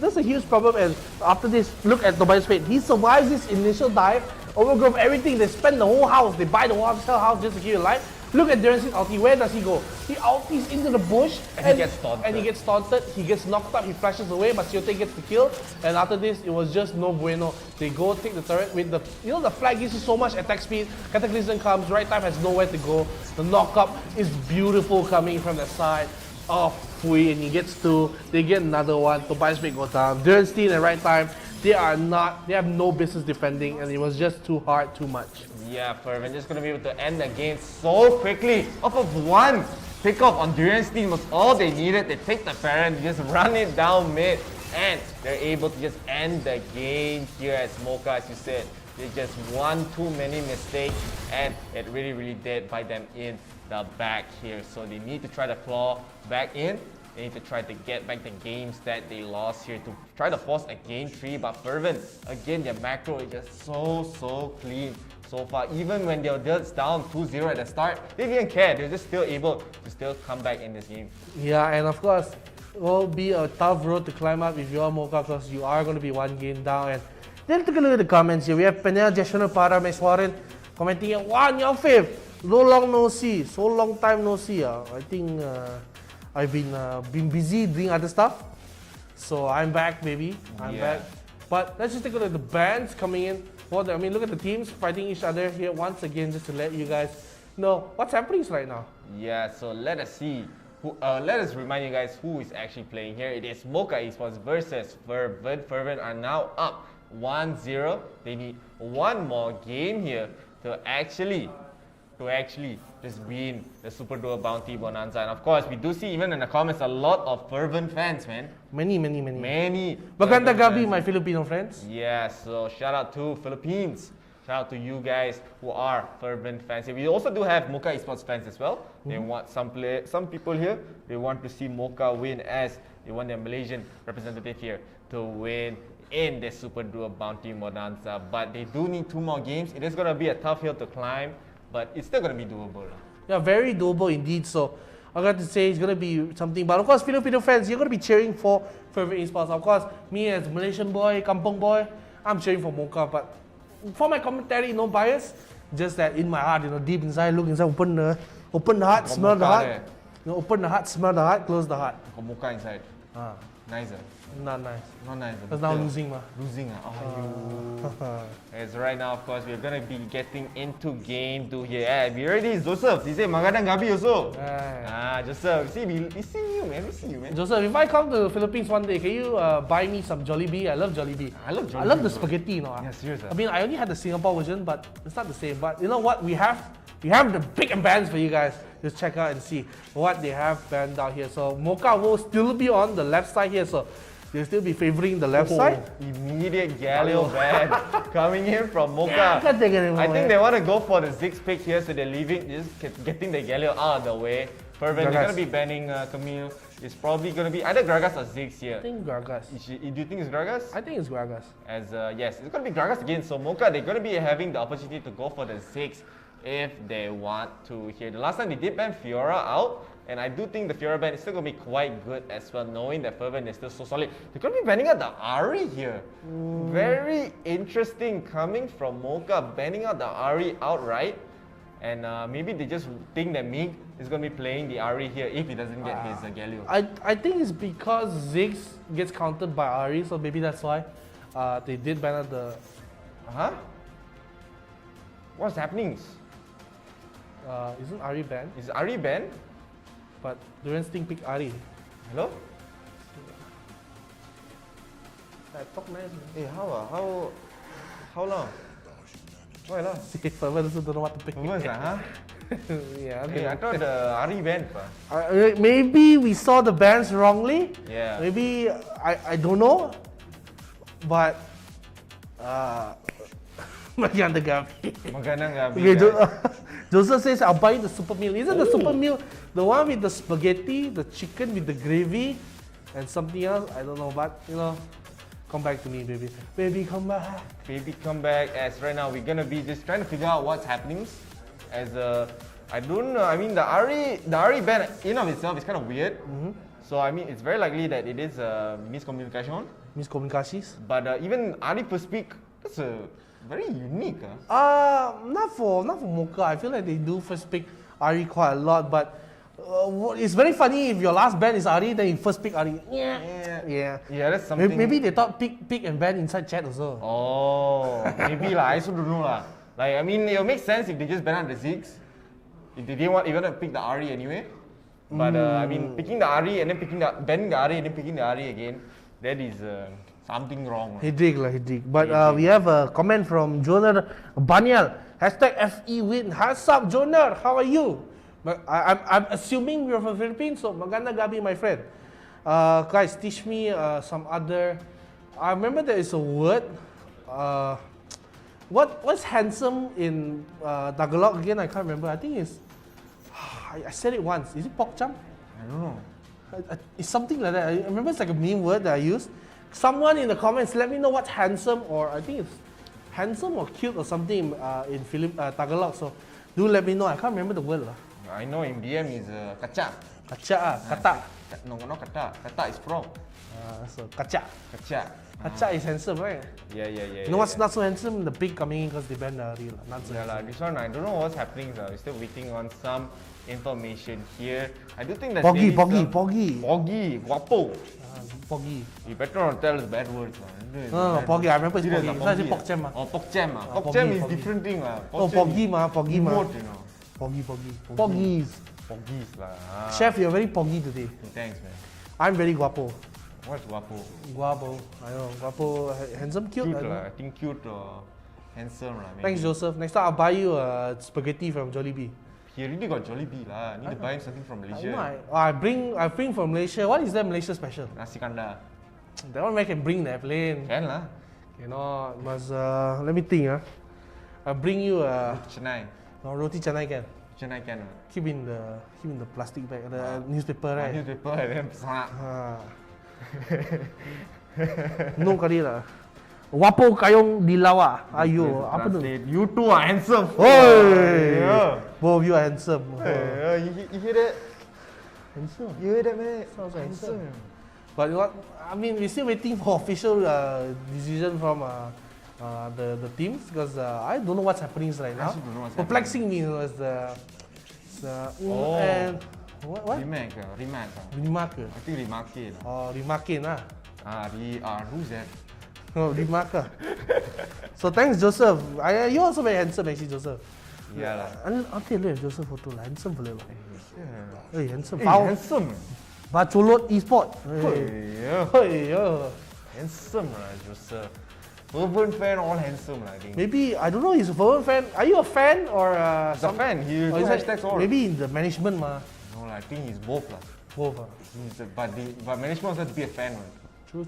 Speaker 2: that's a huge problem. And after this, look at 𝗁𝗏𝗀. He survives this initial dive, overgrowth everything. They spend the whole house. They buy the whole house just to keep it alive. Look at 𝗀𝗏𝗀's ulti. Where does he go? He ultis into the bush
Speaker 1: and he gets taunted.
Speaker 2: He gets knocked up. He flashes away, but 𝗀𝗏𝗀 gets the kill. And after this, it was just no bueno. They go take the turret with the, the flag gives you so much attack speed. Cataclysm comes. Right time has nowhere to go. The knock-up is beautiful coming from the side of Fui, and he gets 2. They get another one. 𝗁𝗏𝗀 goes down. 𝗀𝗏𝗀 at right time, they have no business defending, and it was just too hard, too much.
Speaker 1: Yeah, Fervent just going to be able to end the game so quickly. Off of 1 pickoff on 𝗀𝗏𝗀's was all they needed. They take the Baron, just run it down mid, and they're able to just end the game here as Mocha, as you said. They just won too many mistakes, and it really did bite them in the back here. So they need to try to claw back in. They need to try to get back the games that they lost here to try to force a game 3. But Fervent, again, their macro is just so clean so far. Even when they're down 2-0 at the start, they didn't care. They're just still able to still come back in this game.
Speaker 2: Yeah, and of course, it will be a tough road to climb up if you are Mocha, because you are going to be 1 game down. And then take a look at the comments here. We have Penel Jational para Meswarin commenting, wow, your fave. So long no see. So long time no see. I think I've been busy doing other stuff. So I'm back, baby. I'm back. But let's just take a look at the bands coming in. Look at the teams fighting each other here once again, just to let you guys know what's happening right now.
Speaker 1: Yeah, so let us see. Let us remind you guys who is actually playing here. It is Mocha Esports versus Fervent. Fervent are now up 1-0. They need 1 more game here to actually just win the Super Duo Bounty Bonanza. And of course, we do see even in the comments a lot of Fervent fans, man.
Speaker 2: Many.
Speaker 1: Magandang
Speaker 2: gabi, my Filipino friends.
Speaker 1: Yeah, so shout out to Philippines. Shout out to you guys who are Fervent fans. We also do have Mocha Esports fans as well. They want some people here, they want to see Mocha win, as they want their Malaysian representative here to win in the Super Duo Bounty Bonanza. But they do need 2 more games. It is going to be a tough hill to climb, but it's still going to be doable.
Speaker 2: Yeah, very doable indeed. So I got to say it's going to be something. But of course, Filipino fans, you're going to be cheering for Fervent Esports. Of course, me as Malaysian boy, kampong boy, I'm cheering for Mocha. But for my commentary, no bias, just that in my heart, deep inside, look inside, open the heart, smell the heart. Open the heart, smell the heart, close the heart.
Speaker 1: Mocha inside. Nicer.
Speaker 2: Not nice.
Speaker 1: Not nice.
Speaker 2: Because now losing, ma.
Speaker 1: Losing, As right now, of course, we're gonna be getting into game 2 here. We already Joseph. He said Magadan Gabi also. Joseph. See, we see you, man. We see you, man.
Speaker 2: Joseph, if I come to the Philippines one day, can you buy me some Jollibee? I love Jollibee.
Speaker 1: I love Jollibee.
Speaker 2: I love the spaghetti, you know.
Speaker 1: Yeah, seriously.
Speaker 2: I mean, I only had the Singapore version, but it's not the same. But you know what? We have the big and bands for you guys. Just check out and see what they have banned out here. So Mocha will still be on the left side here. So they'll still be favoring the left side.
Speaker 1: Immediate 𝗀𝐿𝐸 ban coming in from Mocha.
Speaker 2: Can't take it anymore,
Speaker 1: I think they want to go for the Ziggs pick here, so they're leaving, just getting the 𝗀𝐿𝐸 out of the way. Fervent, they're going to be banning 𝗀𝗫𝗄. It's probably going to be either Gragas or Ziggs here.
Speaker 2: I think Gragas.
Speaker 1: Do you think it's Gragas?
Speaker 2: I think it's Gragas.
Speaker 1: As yes, it's going to be Gragas again. So Mocha, they're going to be having the opportunity to go for the Ziggs if they want to here. The last time they did ban Fiora out, and I do think the Fiora ban is still going to be quite good as well, knowing that Fervent is still so solid. They're going to be banning out the Ahri here. Very interesting coming from Mocha, banning out the Ahri outright. And maybe they just think that Mig is going to be playing the Ahri here if he doesn't get his 𝗀𝐿𝐸.
Speaker 2: I think it's because Ziggs gets countered by Ahri, so maybe that's why they did ban out the...
Speaker 1: What's happening?
Speaker 2: Isn't Ahri banned?
Speaker 1: Is Ahri banned?
Speaker 2: But Duran Sting picked Ahri.
Speaker 1: Hello?
Speaker 2: I talk nice, man.
Speaker 1: Hey, how long? Why lah?
Speaker 2: See, Fervent also don't know what to pick.
Speaker 1: Yeah,
Speaker 2: okay.
Speaker 1: I thought the Ahri banned.
Speaker 2: Maybe we saw the bans wrongly.
Speaker 1: Yeah.
Speaker 2: Maybe, I don't know. But, Magadan Gabi.
Speaker 1: Magadan Gabi.
Speaker 2: Okay, Joseph says, I'll buy the super meal. Isn't the super meal the one with the spaghetti, the chicken with the gravy, and something else? I don't know, but you know, come back to me, baby. Baby, come back.
Speaker 1: Baby, come back. As right now, we're gonna be just trying to figure out what's happening. As I don't know. I mean, the Ahri ban in of itself is kind of weird. So I mean, it's very likely that it is miscommunication.
Speaker 2: Miscommunications.
Speaker 1: But even Ahri first pick, that's very unique.
Speaker 2: Not for Mocha. I feel like they do first pick Ahri quite a lot, but it's very funny if your last ban is Ahri, then you first pick Ahri. Yeah,
Speaker 1: that's something.
Speaker 2: Maybe they thought pick and ban inside chat also.
Speaker 1: Oh, maybe lah. I also don't know lah. Like, I mean, it'll make sense if they just ban out the Ziggs. If they didn't want even to pick the Ahri anyway. But I mean, picking the Ahri and then banning the Ahri and then picking the Ahri again, that is something wrong.
Speaker 2: Headache. But we have a comment from Joner Banyal. #FE-win. What's up, Joner? How are you? But I'm assuming you're from the Philippines, so Maganda Gabi, my friend. Guys, teach me some other... I remember there is a word. What's handsome in Tagalog again? I can't remember. I think it's... I said it once. Is it pokcham?
Speaker 1: I don't know.
Speaker 2: It's something like that. I remember it's like a meme word that I used. Someone in the comments, let me know what's handsome, or I think it's handsome or cute or something in Tagalog. So do let me know. I can't remember the word.
Speaker 1: I know in BM is kaca.
Speaker 2: Kata.
Speaker 1: No, not kata. Kata is frog.
Speaker 2: So kaca. Kaca is handsome, right?
Speaker 1: Yeah.
Speaker 2: You know what's not so handsome? The pig coming in because they banned the real. Not so handsome.
Speaker 1: This one I don't know what's happening. We're still waiting on some information here. I do think that
Speaker 2: Poggy.
Speaker 1: Guapo.
Speaker 2: Poggy.
Speaker 1: You better not tell us bad words.
Speaker 2: No, Poggy. I remember it's Poggy. It's not pokcham.
Speaker 1: Pokcham. Pokcham is different thing.
Speaker 2: Poggy.
Speaker 1: Poggies lah.
Speaker 2: Chef, you're very poggy today.
Speaker 1: Thanks, man.
Speaker 2: I'm very guapo.
Speaker 1: What's guapo?
Speaker 2: I know. Guapo, handsome, cute.
Speaker 1: Cute lah. I think cute or handsome lah.
Speaker 2: Thanks, Joseph. Next time I'll buy you spaghetti from Jollibee.
Speaker 1: He already got Jollibee lah. Need to buy him something from Malaysia.
Speaker 2: I bring from Malaysia. What is that Malaysia special?
Speaker 1: Nasi kandar.
Speaker 2: That one I can bring that plane.
Speaker 1: Can lah.
Speaker 2: You know, must let me think. I'll bring you
Speaker 1: Chennai.
Speaker 2: No, roti canai can.
Speaker 1: Chennai can.
Speaker 2: Keep in the plastic bag, the newspaper, right?
Speaker 1: Newspaper and then pesona.
Speaker 2: No kali lah. Wapo kayong dilawa. Ayo, apa tu?
Speaker 1: You two are handsome.
Speaker 2: Oi! Both of you are handsome.
Speaker 1: You hear that?
Speaker 2: Handsome.
Speaker 1: You hear that, man?
Speaker 2: Sounds handsome. But what? I mean, we're still waiting for official decision from the teams because I don't know what's happening right now. Perplexing me, you know, is the and what? what?
Speaker 1: Remark.
Speaker 2: Remark.
Speaker 1: I think Remark lah.
Speaker 2: Oh, Remarkin lah.
Speaker 1: Who's that?
Speaker 2: Oh, Remark. So thanks, Joseph. You also very handsome actually, Joseph.
Speaker 1: Yeah lah.
Speaker 2: Nanti lihat Joseph photo lah, handsome boleh lah. Handsome.
Speaker 1: Handsome.
Speaker 2: Bacolot Esports.
Speaker 1: Handsome lah, Joseph. Fervent fan, all handsome lah, I think.
Speaker 2: Maybe, I don't know, he's a Fervent fan. Are you a fan or
Speaker 1: He's a fan, he do hashtags all.
Speaker 2: Maybe in the management ma.
Speaker 1: No lah, I think he's both lah.
Speaker 2: Both
Speaker 1: But management also has to be a fan one.
Speaker 2: True.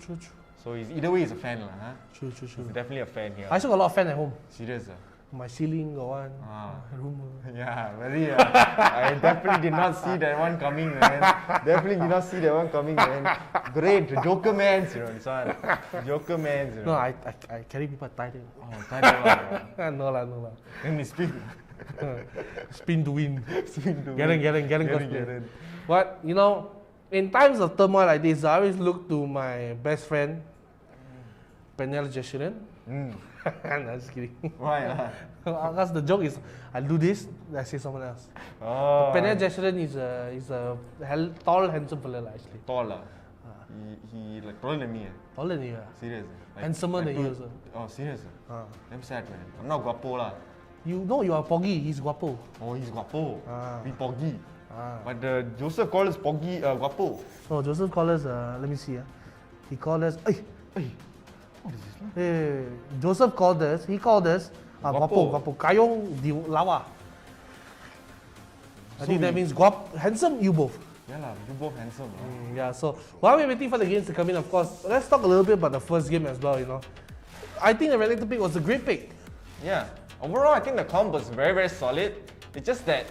Speaker 1: So either way he's a fan lah, huh?
Speaker 2: True.
Speaker 1: He's definitely a fan here.
Speaker 2: I also got a lot of fans at home.
Speaker 1: Serious ah?
Speaker 2: My ceiling got one. Room.
Speaker 1: Yeah, very. I definitely did not see that one coming, man. Great, 𝗀𝗲𝗿𝗀𝗶𝘀, this one. 𝗀𝗲𝗿𝗀𝗋.
Speaker 2: No, I carry people tighter.
Speaker 1: Oh, tighter.
Speaker 2: No lah.
Speaker 1: Then we spin.
Speaker 2: Spin to win.
Speaker 1: Get.
Speaker 2: But you know, in times of turmoil like this, I always look to my best friend, 𝗂𝗏𝗏 𝐁𝐨𝐮𝐧𝐭𝐲. No, just kidding.
Speaker 1: Why lah?
Speaker 2: Because the joke is, I do this, I say someone else.
Speaker 1: Oh.
Speaker 2: 𝗂𝗏𝗏 𝐁𝐨𝐮𝐧𝐭𝐲 is a tall, handsome fella lah, actually.
Speaker 1: Tall lah. He like taller than me.
Speaker 2: Taller than you.
Speaker 1: Serious.
Speaker 2: Handsomer than you also.
Speaker 1: Oh, serious. Damn sad, man. I'm not guapo lah.
Speaker 2: You know you are Poggy, he's guapo.
Speaker 1: Oh, he's guapo. We Poggy. But Joseph called us Poggy, guapo.
Speaker 2: So Joseph called us, let me see. He called us,
Speaker 1: What is this?
Speaker 2: hey, Joseph called us, guapo. Kayong di lawa. I think that means handsome, you both.
Speaker 1: Yeah lah, you both handsome.
Speaker 2: Yeah, so while we're waiting for the games to come in, of course, let's talk a little bit about the first game as well, you know. I think the related pick was a great pick.
Speaker 1: Yeah. Overall, I think the comp was very, very solid. It's just that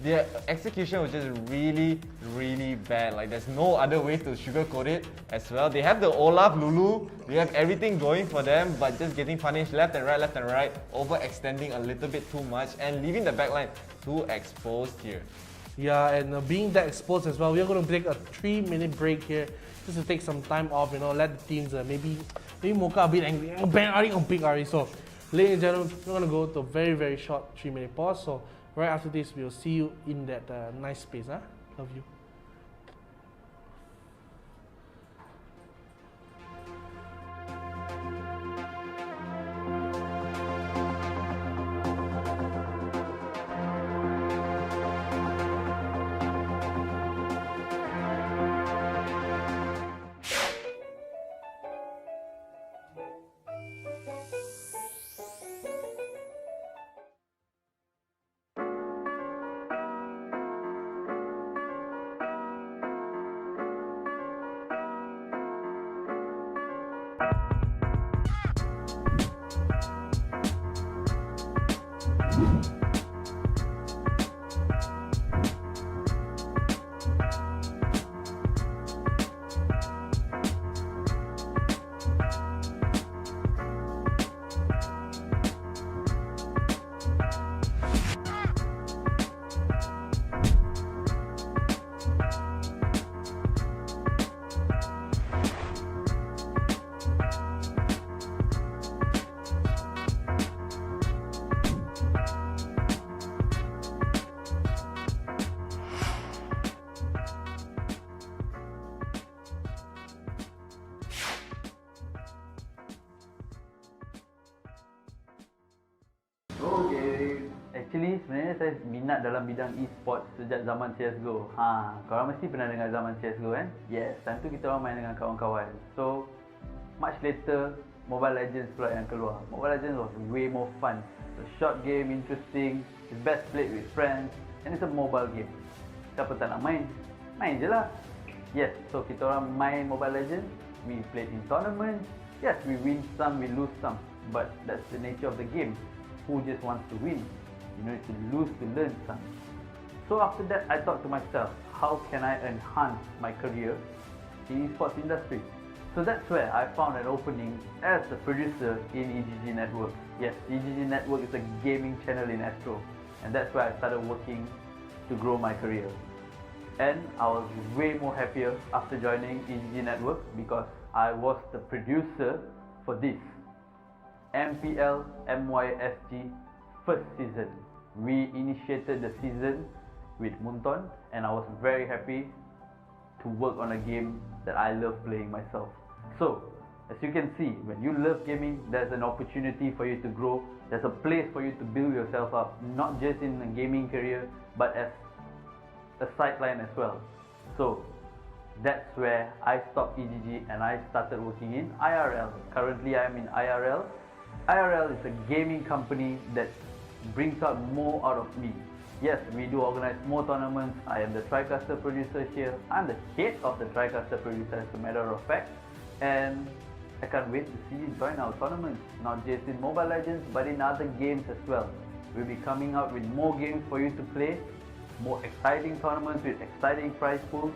Speaker 1: the execution was just really, really bad. Like, there's no other way to sugarcoat it as well. They have the Olaf, Lulu, they have everything going for them, but just getting punished left and right, overextending a little bit too much, and leaving the backline too exposed here.
Speaker 2: Yeah, and being that exposed as well, we're going to take a 3-minute break here just to take some time off, you know, let the teams maybe Mocha a bit angry, big Ari. So, ladies and gentlemen, we're going to go to a very, very short 3-minute pause. So, right after this, we'll see you in that nice space. Love you.
Speaker 3: Actually sebenarnya saya minat dalam bidang e-sports sejak zaman CSGO. Korang mesti pernah dengar zaman CSGO kan? Yes, time tu kita orang main dengan kawan-kawan. So, much later, Mobile Legends pula yang keluar. Mobile Legends was way more fun. It's a short game, interesting, it's best played with friends, and it's a mobile game. Siapa tak nak main? Main je lah. Yes, so kita orang main Mobile Legends, we played in tournaments. Yes, we win some, we lose some. But that's the nature of the game. Who just wants to win? You need to lose to learn some. So after that, I thought to myself, how can I enhance my career in esports industry? So that's where I found an opening as a producer in 𝐒𝐮𝐠𝐽 Network. Yes, 𝐒𝐮𝐠𝐽 Network is a gaming channel in Astro, and that's where I started working to grow my career. And I was way more happier after joining 𝐒𝐮𝐽 Network because I was the producer for this MPL MYSG first season. We initiated the season with Munton and I was very happy to work on a game that I love playing myself. So, as you can see, when you love gaming, there's an opportunity for you to grow. There's a place for you to build yourself up, not just in a gaming career, but as a sideline as well. So, that's where I stopped EGG and I started working in IRL. Currently, I'm in IRL. IRL is a gaming company that brings out more out of me. Yes, we do organize more tournaments. I am the TriCaster producer here. I'm the head of the TriCaster producer, as a matter of fact. And I can't wait to see you join our tournaments, not just in Mobile Legends, but in other games as well. We'll be coming out with more games for you to play, more exciting tournaments with exciting prize pools.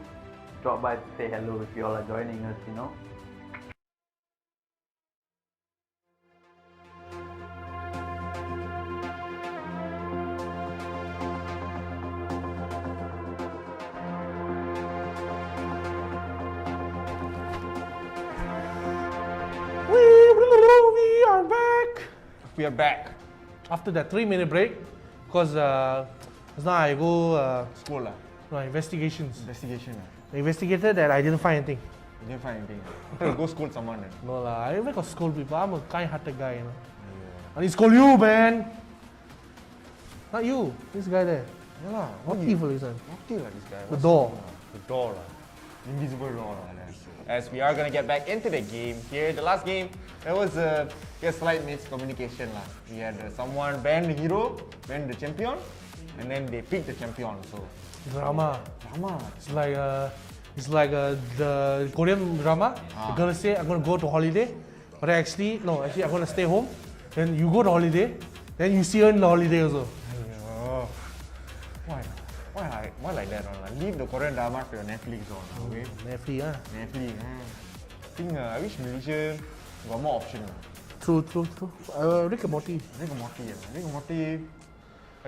Speaker 3: Drop by to say hello if you all are joining us, you know.
Speaker 2: We are back.
Speaker 1: We are back.
Speaker 2: After that 3-minute break, because just now I go
Speaker 1: School lah.
Speaker 2: investigations.
Speaker 1: Investigation lah.
Speaker 2: I investigated that I didn't find anything.
Speaker 1: You didn't find anything. I thought you go scold someone.
Speaker 2: No lah, I never got scold people. I'm a kind-hearted guy, you know. I need scold you, man. Not you. This guy there.
Speaker 1: Yeah lah.
Speaker 2: What evil is that?
Speaker 1: Naughty lah this guy.
Speaker 2: The door.
Speaker 1: The door lah. Invisible door lah. As we are gonna get back into the game here, the last game, there was a slight miscommunication lah. We had someone ban the hero, ban the champion, and then they picked the champion. So
Speaker 2: Drama.
Speaker 1: drama.
Speaker 2: It's like the Korean drama. The girl say, I'm gonna go to holiday, but actually I'm gonna stay home. Then you go to holiday, then you see her in the holiday also.
Speaker 1: Aiyo. Why like that? Leave the Korean drama for your Netflix on. Okay?
Speaker 2: Netflix, ah.
Speaker 1: Netflix. I think I wish Malaysia got more option.
Speaker 2: True. Rick and Morty.
Speaker 1: Rick and Morty.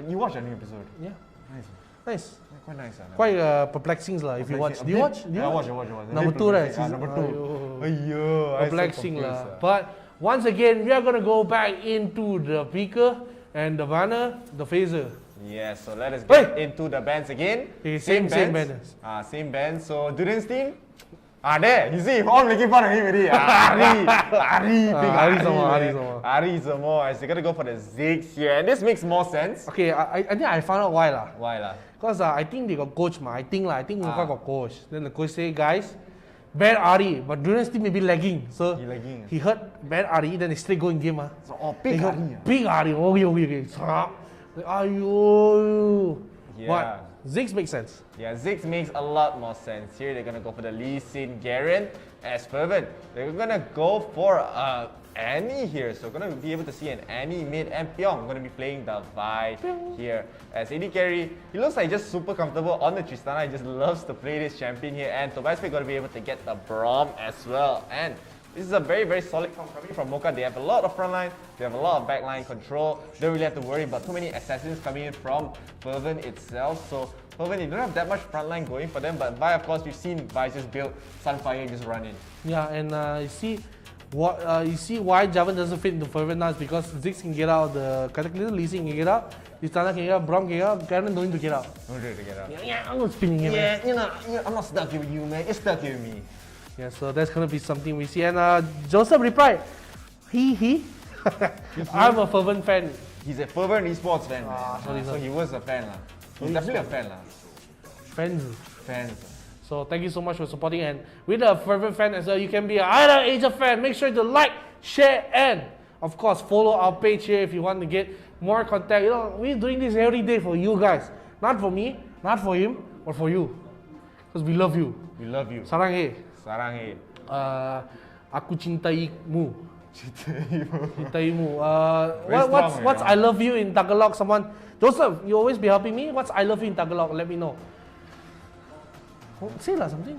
Speaker 1: You watch a new episode?
Speaker 2: Yeah.
Speaker 1: Nice.
Speaker 2: Nice.
Speaker 1: Quite nice.
Speaker 2: Quite perplexing lah if you watch. Do you watch?
Speaker 1: I watch.
Speaker 2: Number 2, right?
Speaker 1: Number 2. Aiyo.
Speaker 2: Perplexing lah. But once again, we are gonna go back into the Beaker and the banner, the phaser.
Speaker 1: Yeah, so let us get into the bands again.
Speaker 2: Okay, same
Speaker 1: bands. Same bands. So Duden's team. There, you see, all making fun of him already. Ari some more. As they're gonna go for the Ziggs here, and this makes more sense.
Speaker 2: Okay, I think I found out why lah.
Speaker 1: Why lah?
Speaker 2: Because I think they got coach ma. I think Mocha got coach. Then the coach say, guys, ban Ari, but Duden's team may be lagging. So he heard ban Ari, then they straight go in game ma.
Speaker 1: So pick Ari.
Speaker 2: Big Ari. Okay. Ayo.
Speaker 1: Yeah.
Speaker 2: But Ziggs makes sense.
Speaker 1: Yeah, Ziggs makes a lot more sense. Here they're gonna go for the 𝐿𝐮𝐧𝐭𝐲 as Fervent. They're gonna go for Annie here. So gonna be able to see an Annie mid, and 𝗃 gonna be playing the Vi here. As AD carry, he looks like just super comfortable on the Tristana. He just loves to play this champion here. And 𝗃𝗏𝗀 gonna be able to get the Braum as well. And this is a very, very solid comp coming from Mocha. They have a lot of frontline, they have a lot of backline control. Don't really have to worry about too many assassins coming in from Fervent itself. So Fervent, you don't have that much frontline going for them, but Vi, of course, we've seen Vi just build Sunfire and just run in.
Speaker 2: Yeah, and you see why 𝗁𝗏 doesn't fit into Fervent now is because Ziggs can get out, the Cataclysm, 𝐿𝐮𝐧𝐿𝐮 can get out, Tristana can get out, Braum can get out, Garen don't need to get out.
Speaker 1: Don't need to get out.
Speaker 2: Yeah, I'm not spinning him.
Speaker 1: Yeah, I'm not stuck with you, man. You're stuck with me.
Speaker 2: Yeah, so that's gonna be something we see. And Joseph replied, I'm a Fervent fan.
Speaker 1: He's a Fervent Esports fan, man. So
Speaker 2: sorry.
Speaker 1: he was a fan lah. He's definitely a fan lah.
Speaker 2: Fans. So thank you so much for supporting, and with a Fervent fan as well, you can be an IRL Asia fan. Make sure to like, share, and of course follow our page here if you want to get more contact. You know, we're doing this every day for you guys, not for me, not for him, but for you, because we love you.
Speaker 1: We love you.
Speaker 2: Sarang he. Aku cintaimu. Cintaimu. What's I love you in Tagalog? Someone, Joseph, you always be helping me. What's I love you in Tagalog? Let me know. Say lah something.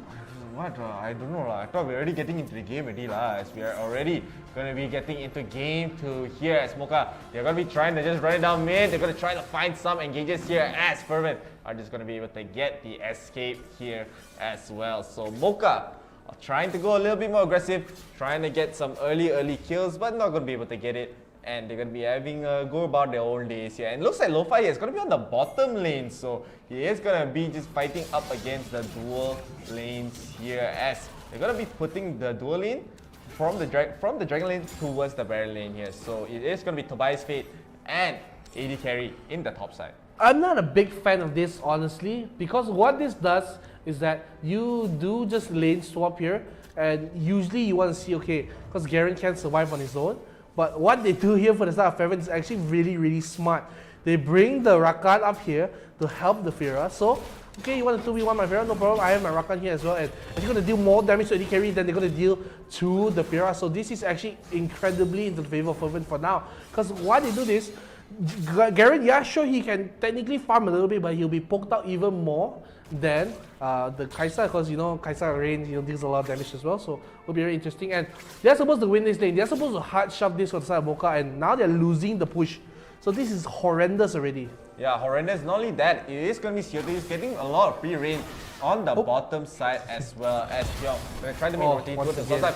Speaker 1: What? I don't know lah. I thought we're already getting into the game already lah. As we are already going to be getting into game 2 here as Mocha. They're going to be trying to just run it down mid. They're going to try to find some engages here as Fervent are just going to be able to get the escape here as well. So Mocha trying to go a little bit more aggressive, trying to get some early kills, but not going to be able to get it. and they're going to be having a go about their own days here. And it looks like Lo-Fi is going to be on the bottom lane, so he is going to be just fighting up against the dual lanes here, as they're going to be putting the dual lane from the dragon lane towards the barrier lane here. So it is going to be 𝗁𝗏𝗏𝗀 and AD carry in the top side.
Speaker 2: I'm not a big fan of this, honestly, because what this does is that you do just lane swap here, and usually you want to see, okay, because Garen can't survive on his own, but what they do here for the start of Fervent is actually really smart. They bring the Rakan up here to help the Pharah. So, okay, you want to 2v1 my Pharah, no problem, I have my Rakan here as well, and you're going to deal more damage to AD carry than they're going to deal to the Pharah. So this is actually incredibly into the favor of Fervent for now, because why they do this, Garen, yeah, sure, he can technically farm a little bit, but he'll be poked out even more than the 𝗁𝗏𝗏, because you know 𝗁𝗏𝗏 range, deals a lot of damage as well, so it'll be very interesting. And they're supposed to win this lane, they're supposed to hard shove this on the side of Mocha, and now they're losing the push. So this is horrendous already.
Speaker 1: Yeah, horrendous. Not only that, it is going to be 𝗁𝗏𝗏𝗏, he's getting a lot of free reign on the bottom side as well as 𝗁𝗏𝗏𝗏. They're trying to make rotate towards the side.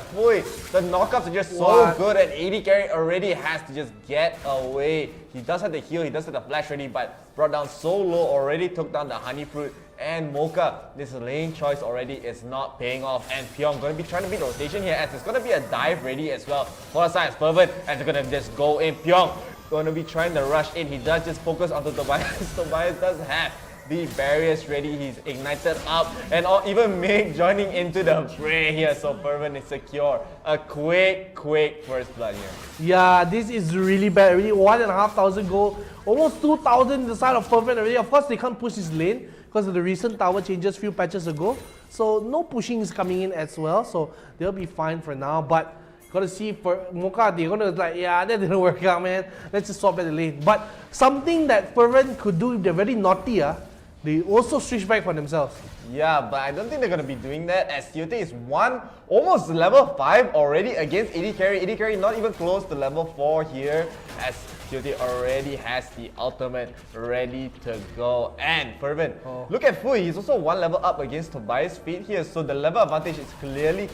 Speaker 1: The knockups are just so good, and AD carry already has to just get away. He does have the heal, he does have the flash ready, but brought down so low, already took down the honey fruit. And Mocha, this lane choice already is not paying off, and 𝗁𝗏𝗏𝗏 going to be trying to beat rotation here, as it's going to be a dive ready as well for the side as Fervent, as they're going to just go in. 𝗁𝗏𝗏𝗏 going to be trying to rush in. He does just focus onto 𝗁𝗏𝗏𝗏. 𝗁𝗏𝗏 does have the barriers ready, he's ignited up, and even Meg joining into the fray here, so Fervent is secure. A quick first blood here.
Speaker 2: Yeah, this is really bad already. 1,500 gold, almost 2,000 in the side of Fervent already. Of course, they can't push this lane because of the recent tower changes few patches ago, so no pushing is coming in as well, so they'll be fine for now. But gotta see for Mocha, they're gonna like, yeah, that didn't work out, man. Let's just swap at the lane. But something that Fervent could do if they're very naughty, they also switch back for themselves.
Speaker 1: Yeah, but I don't think they're going to be doing that, as 𝗁𝗏𝗏𝗏 is almost level 5 already against AD carry. AD carry not even close to level 4 here, as 𝗁𝗏𝗏𝗏 already has the ultimate ready to go. And Fervent, look at 𝗏𝗏𝗏𝗏, he's also one level up against 𝗁𝗏𝗏𝗏𝗏 here, so the level advantage is clearly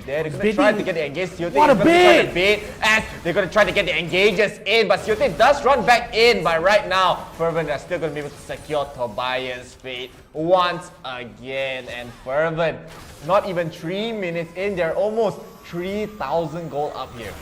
Speaker 1: there. They're going to try to get the engage. 𝗁𝗏𝗏𝗏𝗏
Speaker 2: What a
Speaker 1: is going to try to
Speaker 2: bait!
Speaker 1: bait, as they're going to try to get the engages in, but 𝗁𝗏𝗏𝗏𝗏 does run back in, but right now Fervent are still going to be able to secure 𝗁𝗏𝗏𝗏𝗏's fate once again. And Fervent, not even 3 minutes in, they're almost 3,000 gold up here.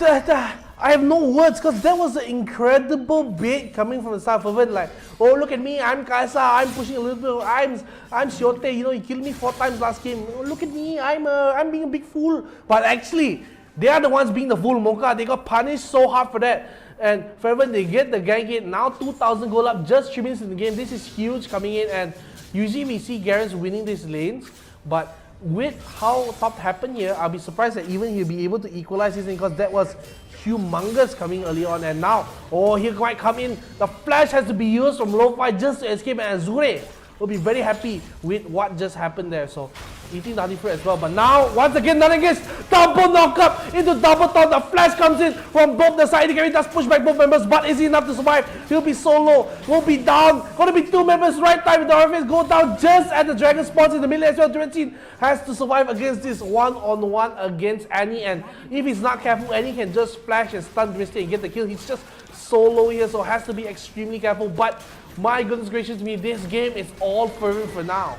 Speaker 2: I have no words, because that was an incredible bait coming from the side of Fervent. Like, oh, look at me, I'm 𝗁𝗏𝗏𝗏, I'm pushing a little bit, I'm 𝗁𝗏𝗏𝗏𝗏, you know, you killed me 4 times last game. Oh, look at me, I'm being a big fool. But actually, they are the ones being the fool. Mocha, they got punished so hard for that. And Fervent, they get the gank in, now 2,000 gold up, just 3 minutes in the game. This is huge coming in, and usually we see Garen's winning these lanes, but with how top happened here, I'll be surprised that even he'll be able to equalize this thing, because that was humongous coming early on. And now, oh, he might come in. The flash has to be used from Lo-Fi just to escape, and 𝗁𝗏𝗏𝗏𝗏 will be very happy with what just happened there. So eating the honey fruit as well. But now, once again, Nanagas, double knockup into double top. The flash comes in from both the side. He does push back both members, but is he enough to survive? He'll be solo, will be down. Gonna be 2 members right time. The RFS go down just at the dragon spawns in the middle as well. 𝗁𝗏𝗏𝗏𝗏 has to survive against this one-on-one against Annie, and if he's not careful, Annie can just flash and stun 𝗁𝗏𝗏𝗏𝗏 and get the kill. He's just solo here, so has to be extremely careful. But my goodness gracious me, this game is all Fervent for now.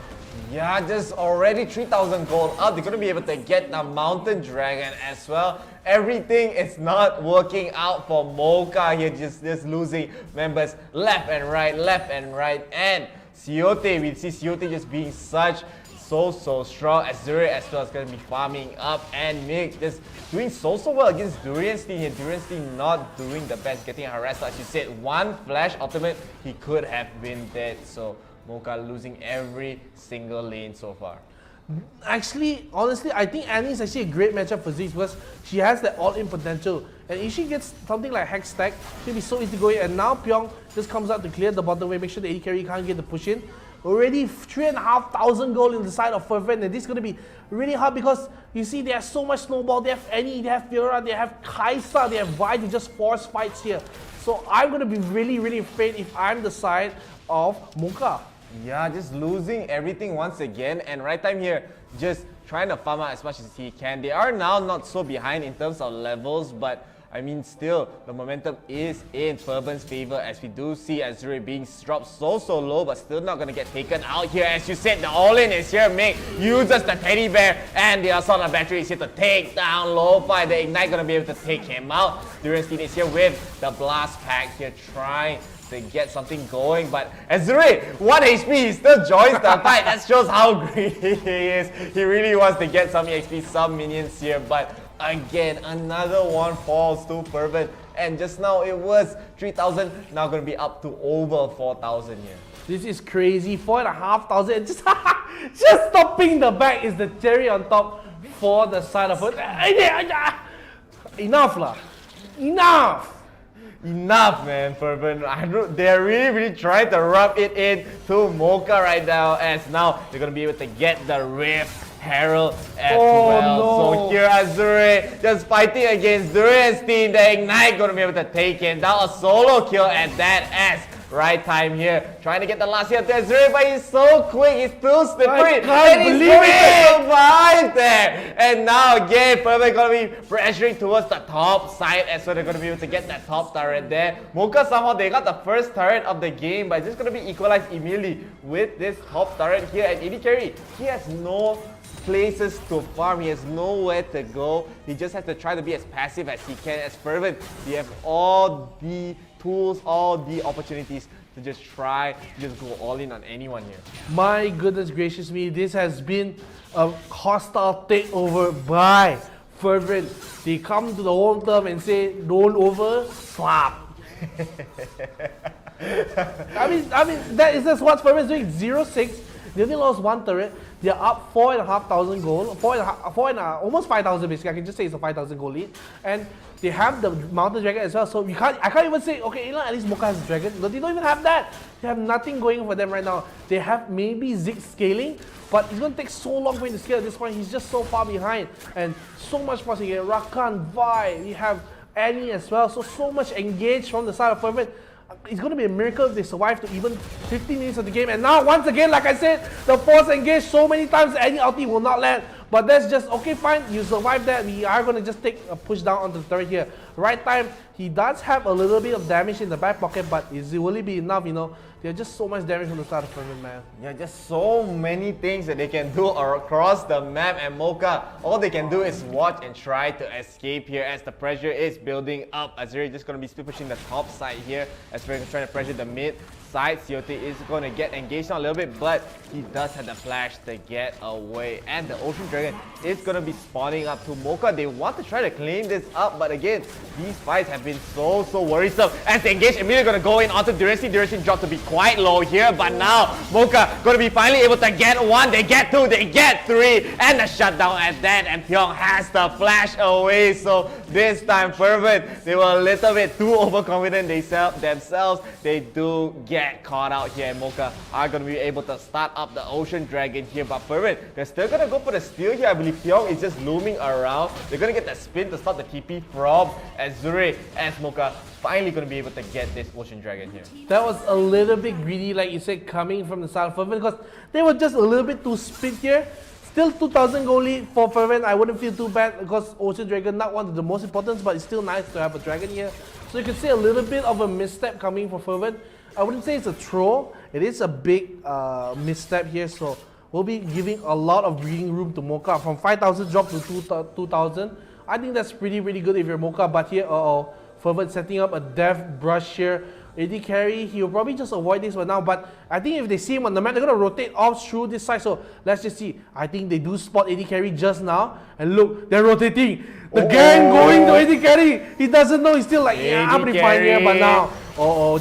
Speaker 1: Yeah, just already 3,000 gold up. They're going to be able to get the mountain dragon as well. Everything is not working out for Mocha here, just losing members left and right. And 𝗁𝗏𝗏𝗏𝗏, we see 𝗁𝗏𝗏𝗏𝗏 just being so strong, as Durian as well is going to be farming up, and Meg just doing so well against Durianstein here. Durianstein not doing the best, getting harassed. Like you said, one flash ultimate, he could have been dead. So Mocha losing every single lane so far.
Speaker 2: Actually, honestly, I think Annie is actually a great matchup for Ziggs, because she has that all-in potential. And if she gets something like Hex Stack, she'll be so easy to go in. And now 𝗁𝗏𝗏𝗏𝗏 just comes out to clear the bottom way, make sure the AD carry can't get the push in. Already 3,500 gold in the side of Fervent, and this is going to be really hard, because you see they have so much snowball. They have Annie, they have Pharah, they have 𝗁𝗏𝗏𝗏𝗏, they have 𝗁𝗏 to just force fights here. So I'm going to be really afraid if I'm the side of Mocha.
Speaker 1: Yeah, just losing everything once again, and right time here, just trying to farm out as much as he can. They are now not so behind in terms of levels, but I mean, still, the momentum is in Fervent's favor as we do see 𝗂𝗏 being dropped so low, but still not going to get taken out here. As you said, the all-in is here. Mick uses the teddy bear and the assault on battery is here to take down 𝗀𝗶𝗶𝘀. The Ignite going to be able to take him out. 𝗂𝗏 is here with the blast pack here, trying to get something going, but 𝗂𝗏, 1 HP, he still joins the fight. That shows how greedy he is. He really wants to get some EXP, some minions here, but again, another one falls to Fervent. And just now it was 3,000, now going to be up to over 4,000 here.
Speaker 2: This is crazy, 4,500. Just stopping the back is the cherry on top for the side of it. Enough lah.
Speaker 1: Enough, man, Fervent. They're really trying to rub it in to Mocha right now, as now they're going to be able to get the Rift Herald as well.
Speaker 2: No.
Speaker 1: So here 𝗂𝗏 just fighting against 𝗂𝗏's team. The Ignite going to be able to take him down. A solo kill at that as right time here. Trying to get the last hit to 𝗂𝗏, but he's so quick. He's too slippery. And he's going to survive there. And now again, Fervent going to be pressuring towards the top side, and so they're going to be able to get that top turret there. Mocha somehow, they got the first turret of the game, but it's just going to be equalized immediately with this top turret here. And 𝗂𝗏, he has no places to farm, he has nowhere to go. He just has to try to be as passive as he can. As Fervent, they have all the tools, all the opportunities to just try to just go all in on anyone here.
Speaker 2: My goodness gracious me, this has been a hostile takeover by Fervent. They come to the home turf and say, roll over, slap. I mean, that's what Fervent is doing. 0-6. They only lost 1 turret. They're up 4,500 gold, almost 5,000 basically. I can just say it's a 5,000 gold lead, and they have the mountain dragon as well. So I can't even say, okay, at least Mocha has a dragon. But they don't even have that. They have nothing going for them right now. They have maybe Ziggs scaling, but it's going to take so long for him to scale at this point. He's just so far behind, and so much possible. You get Rakan, Vi, we have Annie as well. So much engaged from the side of Fervent. It's going to be a miracle if they survive to even 15 minutes of the game. And now, once again, like I said, the force engaged so many times, any ulti will not land. But that's just, okay, fine, you survived that. We are going to just take a push down onto the turret here. Right time, he does have a little bit of damage in the back pocket, but will it be enough, you know? There's just so much damage from the start of Fervent, man.
Speaker 1: Yeah, just so many things that they can do across the map, and Mocha, all they can do is watch and try to escape here as the pressure is building up. 𝗂𝗏 just going to be split pushing the top side here as we're trying to pressure the mid side. 𝐶OT is going to get engaged now a little bit, but he does have the flash to get away. And the Ocean Dragon is going to be spawning up to Mocha. They want to try to clean this up, but again, these fights have been so worrisome. As they engage, immediately going to go in onto 𝗂𝗏. 𝗂𝗏 dropped to be quite low here, but now Mocha going to be finally able to get 1, they get 2, they get 3, and the shutdown at that, and 𝗃 has the flash away. So this time Fervent, they were a little bit too overconfident themselves. They do get caught out here, and Mocha are going to be able to start up the Ocean Dragon here, but Fervent, they're still going to go for the steal here. I believe 𝗃 is just looming around. They're going to get the spin to stop the TP from 𝗂𝗏, as Mocha finally going to be able to get this Ocean Dragon here.
Speaker 2: That was a little bit greedy, like you said, coming from the side of Fervent, because they were just a little bit too split here. Still 2,000 gold lead for Fervent. I wouldn't feel too bad because Ocean Dragon, not one of the most important, but it's still nice to have a dragon here. So you can see a little bit of a misstep coming for Fervent. I wouldn't say it's a throw. It is a big misstep here, so we'll be giving a lot of breathing room to Mocha. From 5,000 drop to 2,000. I think that's pretty good if you're Mocha, but here, Fervent setting up a death brush here. AD carry, he'll probably just avoid this for now, but I think if they see him on the map, they're going to rotate off through this side. So let's just see. I think they do spot AD carry just now, and look, they're rotating. The gang going to AD carry. He doesn't know, he's still like, yeah, I'm pretty fine here, but now,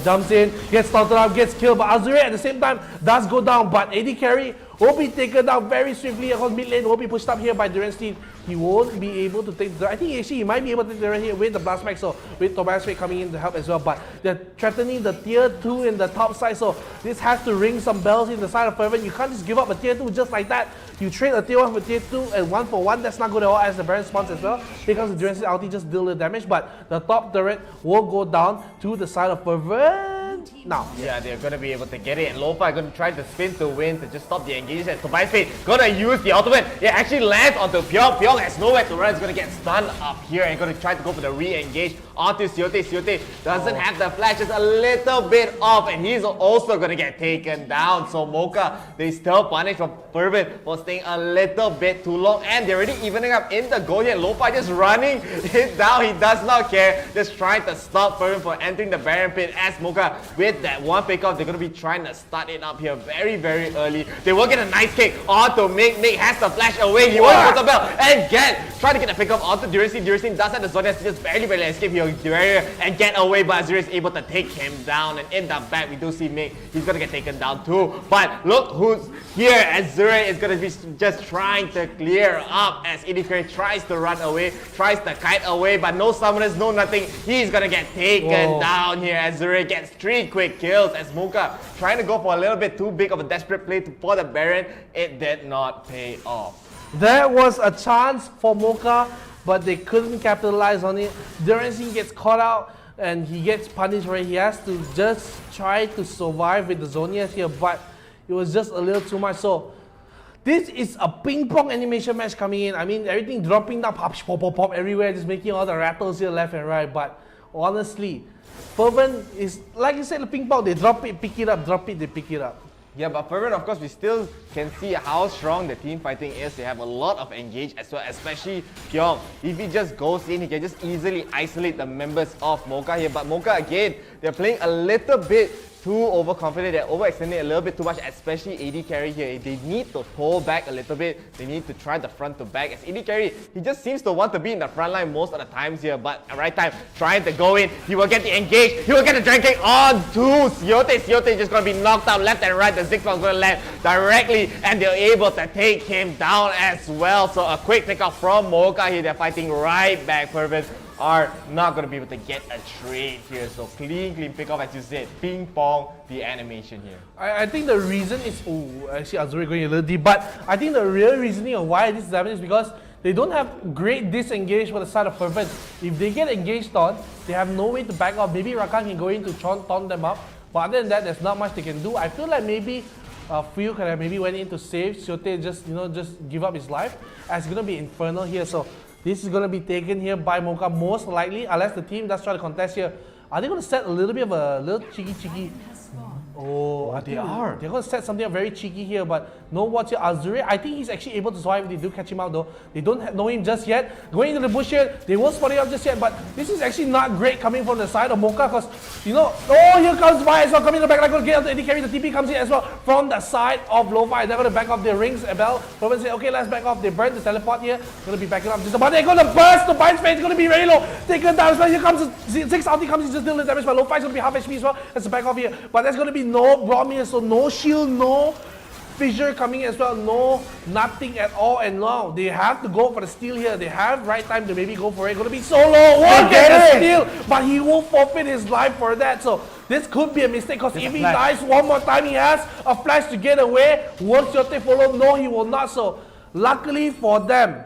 Speaker 2: jumps in, gets started up, gets killed, but 𝗂𝗏 at the same time does go down, but AD carry will be taken down very swiftly across mid lane, will be pushed up here by 𝗂𝗏's team. He won't be able to take the, I think actually he might be able to take the right here with the blast back, so with 𝗁𝗏 coming in to help as well, but they're threatening the tier 2 in the top side, so this has to ring some bells in the side of Fervent. You can't just give up a tier 2 just like that. You trade a tier 1 for tier 2 and 1 for 1, that's not good at all as the Baron spawns as well. Here comes the 𝗂𝗏's ulti, just deal the damage, but the top turret will go down to the side of Fervent. now.
Speaker 1: Yeah, they're gonna be able to get it, and Lo-Fi are gonna try to spin to win to just stop the engage, and 𝗃𝗏𝗏𝗏 gonna use the ultimate. It actually lands onto 𝗃𝗏𝗏𝗃. 𝗃𝗏 has nowhere to run, it's gonna get stunned up here and gonna try to go for the re-engage onto 𝗃𝗏𝗃𝗃. 𝗃𝗏𝗃 doesn't have the flash, just a little bit off, and he's also gonna get taken down. So Mocha, they still punish from Fervent for staying a little bit too long, and they're already evening up in the goal here. Lo-Fi just running it down, he does not care, just trying to stop Fervent from entering the Baron pit. As Mocha, with that one pick off, they're gonna be trying to start it up here very, very early. They will get a nice kick onto Mick. Mick has to flash away, he wants to bell and try to get a pick off onto 𝗂𝗏𝒧𝒧🏂. 𝗂𝗏𝒧🏂 does have the Zodiac to just barely escape here barrier and get away, but Azure is able to take him down, and in the back we do see Mick, he's gonna get taken down too. But look who's here. Azure is gonna be just trying to clear up as 𝗂𝗏𝒧𝒧🏂 tries to run away, tries to kite away, but no summoners, no nothing. He's gonna get taken down here. Azure gets 3 quick kills as Mocha trying to go for a little bit too big of a desperate play for the Baron. It did not pay off.
Speaker 2: There was a chance for Mocha, but they couldn't capitalize on it. 𝗂𝗏𝒧𝒧🏂 gets caught out and he gets punished where he has to just try to survive with the Zhonya's here, but it was just a little too much. So this is a ping pong animation match coming in. I mean, everything dropping down, pop, pop, pop, pop everywhere, just making all the rattles here left and right. But honestly, Fervent is, like you said, the ping pong, they drop it, pick it up, drop it, they pick it up.
Speaker 1: Yeah, but Fervent, of course, we still can see how strong the team fighting is. They have a lot of engage as well, especially 𝗃𝗏. If he just goes in, he can just easily isolate the members of Mocha here. But Mocha, again, they're playing a little bit too overconfident. They're overextending a little bit too much, especially AD Carry here. They need to pull back a little bit. They need to try the front to back. As AD Carry, he just seems to want to be in the front line most of the times here, but at right time, trying to go in, he will get the engage, he will get the Dragon Kick on to 𝗃𝗏𝒃𝗏𝒃. 𝗃𝗏𝒃𝗏 just gonna be knocked out left and right. The Zigzag is gonna land directly, and they're able to take him down as well. So a quick pick up from Mocha here. They're fighting right back. Fervent are not going to be able to get a trade here. So clean pick off, as you said. Ping pong, the animation here.
Speaker 2: I think the reason is, actually Azure going a little deep, but I think the real reasoning of why this is happening is because they don't have great disengage for the side of Fervent. If they get engaged on, they have no way to back off. Maybe Rakan can go in to taunt them up, but other than that, there's not much they can do. I feel like maybe Few could have maybe went in to save 𝗃𝗏𝒃𝗏, just give up his life, as it's going to be Infernal here. So this is going to be taken here by Mocha most likely, unless the team does try to contest here. Are they going to set a little bit of a little cheeky? Oh,
Speaker 1: they are.
Speaker 2: They're going to set something very cheeky here, but no watch here. Azure, I think he's actually able to survive if they do catch him out though. They don't know him just yet. Going into the bush here, they won't spot him up just yet, but this is actually not great coming from the side of Mocha because, you know, here comes Vi as well, coming in the back, like going to get out the AD Carry, the TP comes in as well from the side of Lo-Fi. They're going to back off their rings, Bell. Fervent say, okay, let's back off. They burn the teleport here. Going to be backing up just about. They're going to burst the bind space, going to be very low. Taken down as well. Here comes the 6 ulti comes in, just dealing damage, but Lo-Fi's going to be half HP as well. Let's back off here. But there's going to be no Braum here, so no shield, no fissure coming as well, no nothing at all, and now they have to go for the steal here. They have right time to maybe go for it. Going to be solo, won't get the steal, but he will forfeit his life for that. So this could be a mistake because if he dies one more time, he has a flash to get away. Will 𝗃𝗏𝒃𝗏 follow? No, he will not. So luckily for them,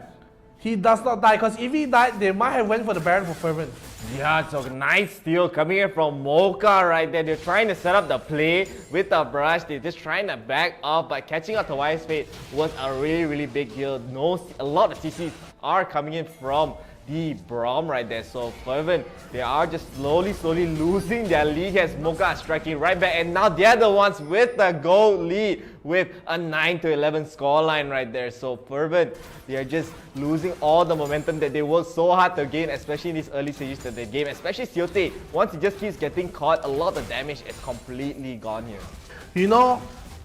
Speaker 2: he does not die, because if he died, they might have went for the Baron for Fervent.
Speaker 1: Yeah, so nice steal coming in from Mocha right there. They're trying to set up the play with the brush. They're just trying to back off, but catching out 𝗃𝗏𝒃𝗏 was a really big deal. A lot of CCs are coming in from the Braum right there. So Fervent, they are just slowly losing their lead as Mocha is striking right back, and now they're the ones with the gold lead with a 9-11 scoreline right there. So Fervent, they are just losing all the momentum that they worked so hard to gain, especially in these early stages of the game. Especially 𝗃𝗏𝒃𝗏, once he just keeps getting caught, a lot of damage is completely gone here.
Speaker 2: You know,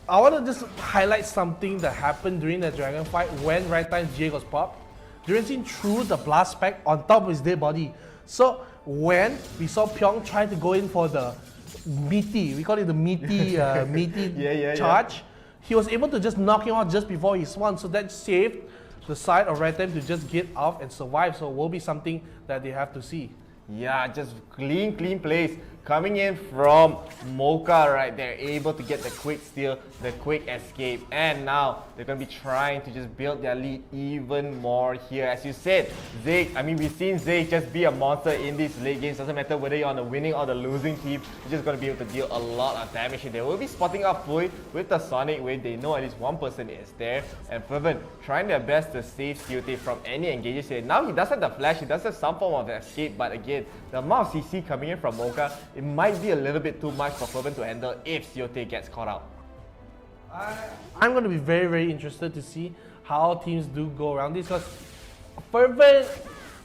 Speaker 2: I want to just highlight something that happened during the Dragon fight when right time GA was popped. 𝗃𝗏𝒃𝗏 threw the blast pack on top of his dead body. So when we saw Pyong try to go in for the meaty, we call it the meaty charge, he was able to just knock him out just before he swung. So that saved the side of right time to just get off and survive. So it will be something that they have to see.
Speaker 1: Yeah, just clean plays coming in from Mocha right there, able to get the quick steal, the quick escape, and now they're going to be trying to just build their lead even more here. As you said, we've seen 𝐁𝐨𝐧 just be a monster in these late games. Doesn't matter whether you're on the winning or the losing team, you're just going to be able to deal a lot of damage. They will be spotting up 𝗀𝗏 with the Sonic Wave. They know at least one person is there, and Fervent trying their best to save 𝐒𝐿𝗲 from any engages here. Now he does have the flash, he does have some form of escape, but again, the amount of CC coming in from Mocha, it might be a little bit too much for Fervent to handle if 𝐒𝐿𝗲 gets caught out.
Speaker 2: I'm going to be very, very interested to see how teams do go around this, because Fervent,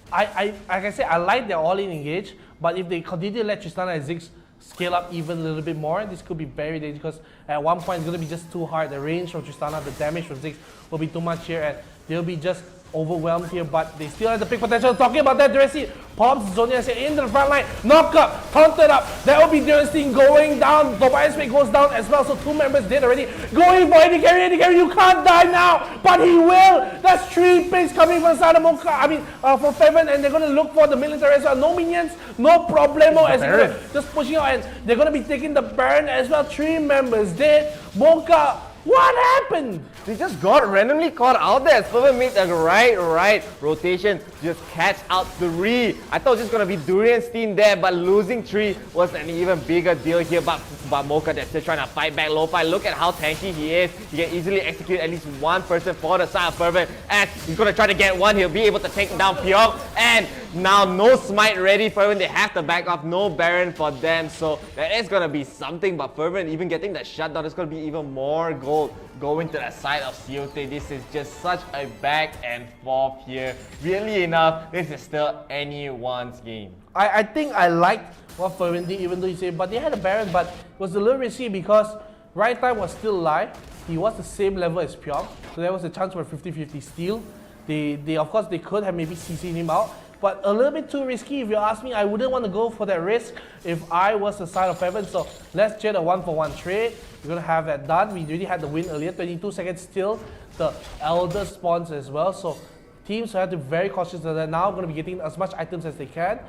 Speaker 2: like I said, I like their all-in engage, but if they continue to let Tristana and 𝐒𝐿𝗲 scale up even a little bit more, this could be very dangerous, because at one point it's going to be just too hard. The range from Tristana, the damage from 𝐒𝐿𝗲 will be too much here, and they'll be just overwhelmed here, but they still have the big potential. Talking about that, Duracell pops 𝐁𝐿𝗲 into the front line, knock up, taunted up. That will be Duracell going down. 𝗀𝗶𝗀𝗏 goes down as well, so two members dead already. Going for AD carry, you can't die now, but he will. That's 3 picks coming from the side of Mocha, for Fervent, and they're going to look for the military as well. No minions, no problemo, as well. Just pushing out, and they're going to be taking the Baron as well. 3 members dead. Mocha, what happened?
Speaker 1: They just got randomly caught out there. Fervent made the right rotation to just catch out 3. I thought it was just going to be Durian's team there, but losing 3 was an even bigger deal here. But Mocha, they're still trying to fight back. 𝗏𝗏𝗏, look at how tanky he is. He can easily execute at least one person for the side of Fervent. As he's going to try to get one, he'll be able to take down 𝗏𝗏𝗏. And now no smite ready for Fervent. They have to back off. No Baron for them. So that is going to be something. But Fervent even getting that shutdown is going to be even more gold going to the side of 𝐒𝐿𝗲. This is just such a back and forth here. Really enough, this is still anyone's game.
Speaker 2: I think I liked what Fervent did, even though you say, but they had a Baron, but it was a little risky because right time was still alive. He was the same level as 𝗏𝗏𝗏, so there was a chance for a 50-50 steal. They of course they could have maybe CC'd him out, but a little bit too risky. If you ask me, I wouldn't want to go for that risk if I was the side of Fervent. So let's check a 1-for-1 trade. We're going to have that done. We already had the win earlier, 22 seconds still. The Elder spawns as well. So teams have to be very cautious that they're now going to be getting as much items as they can.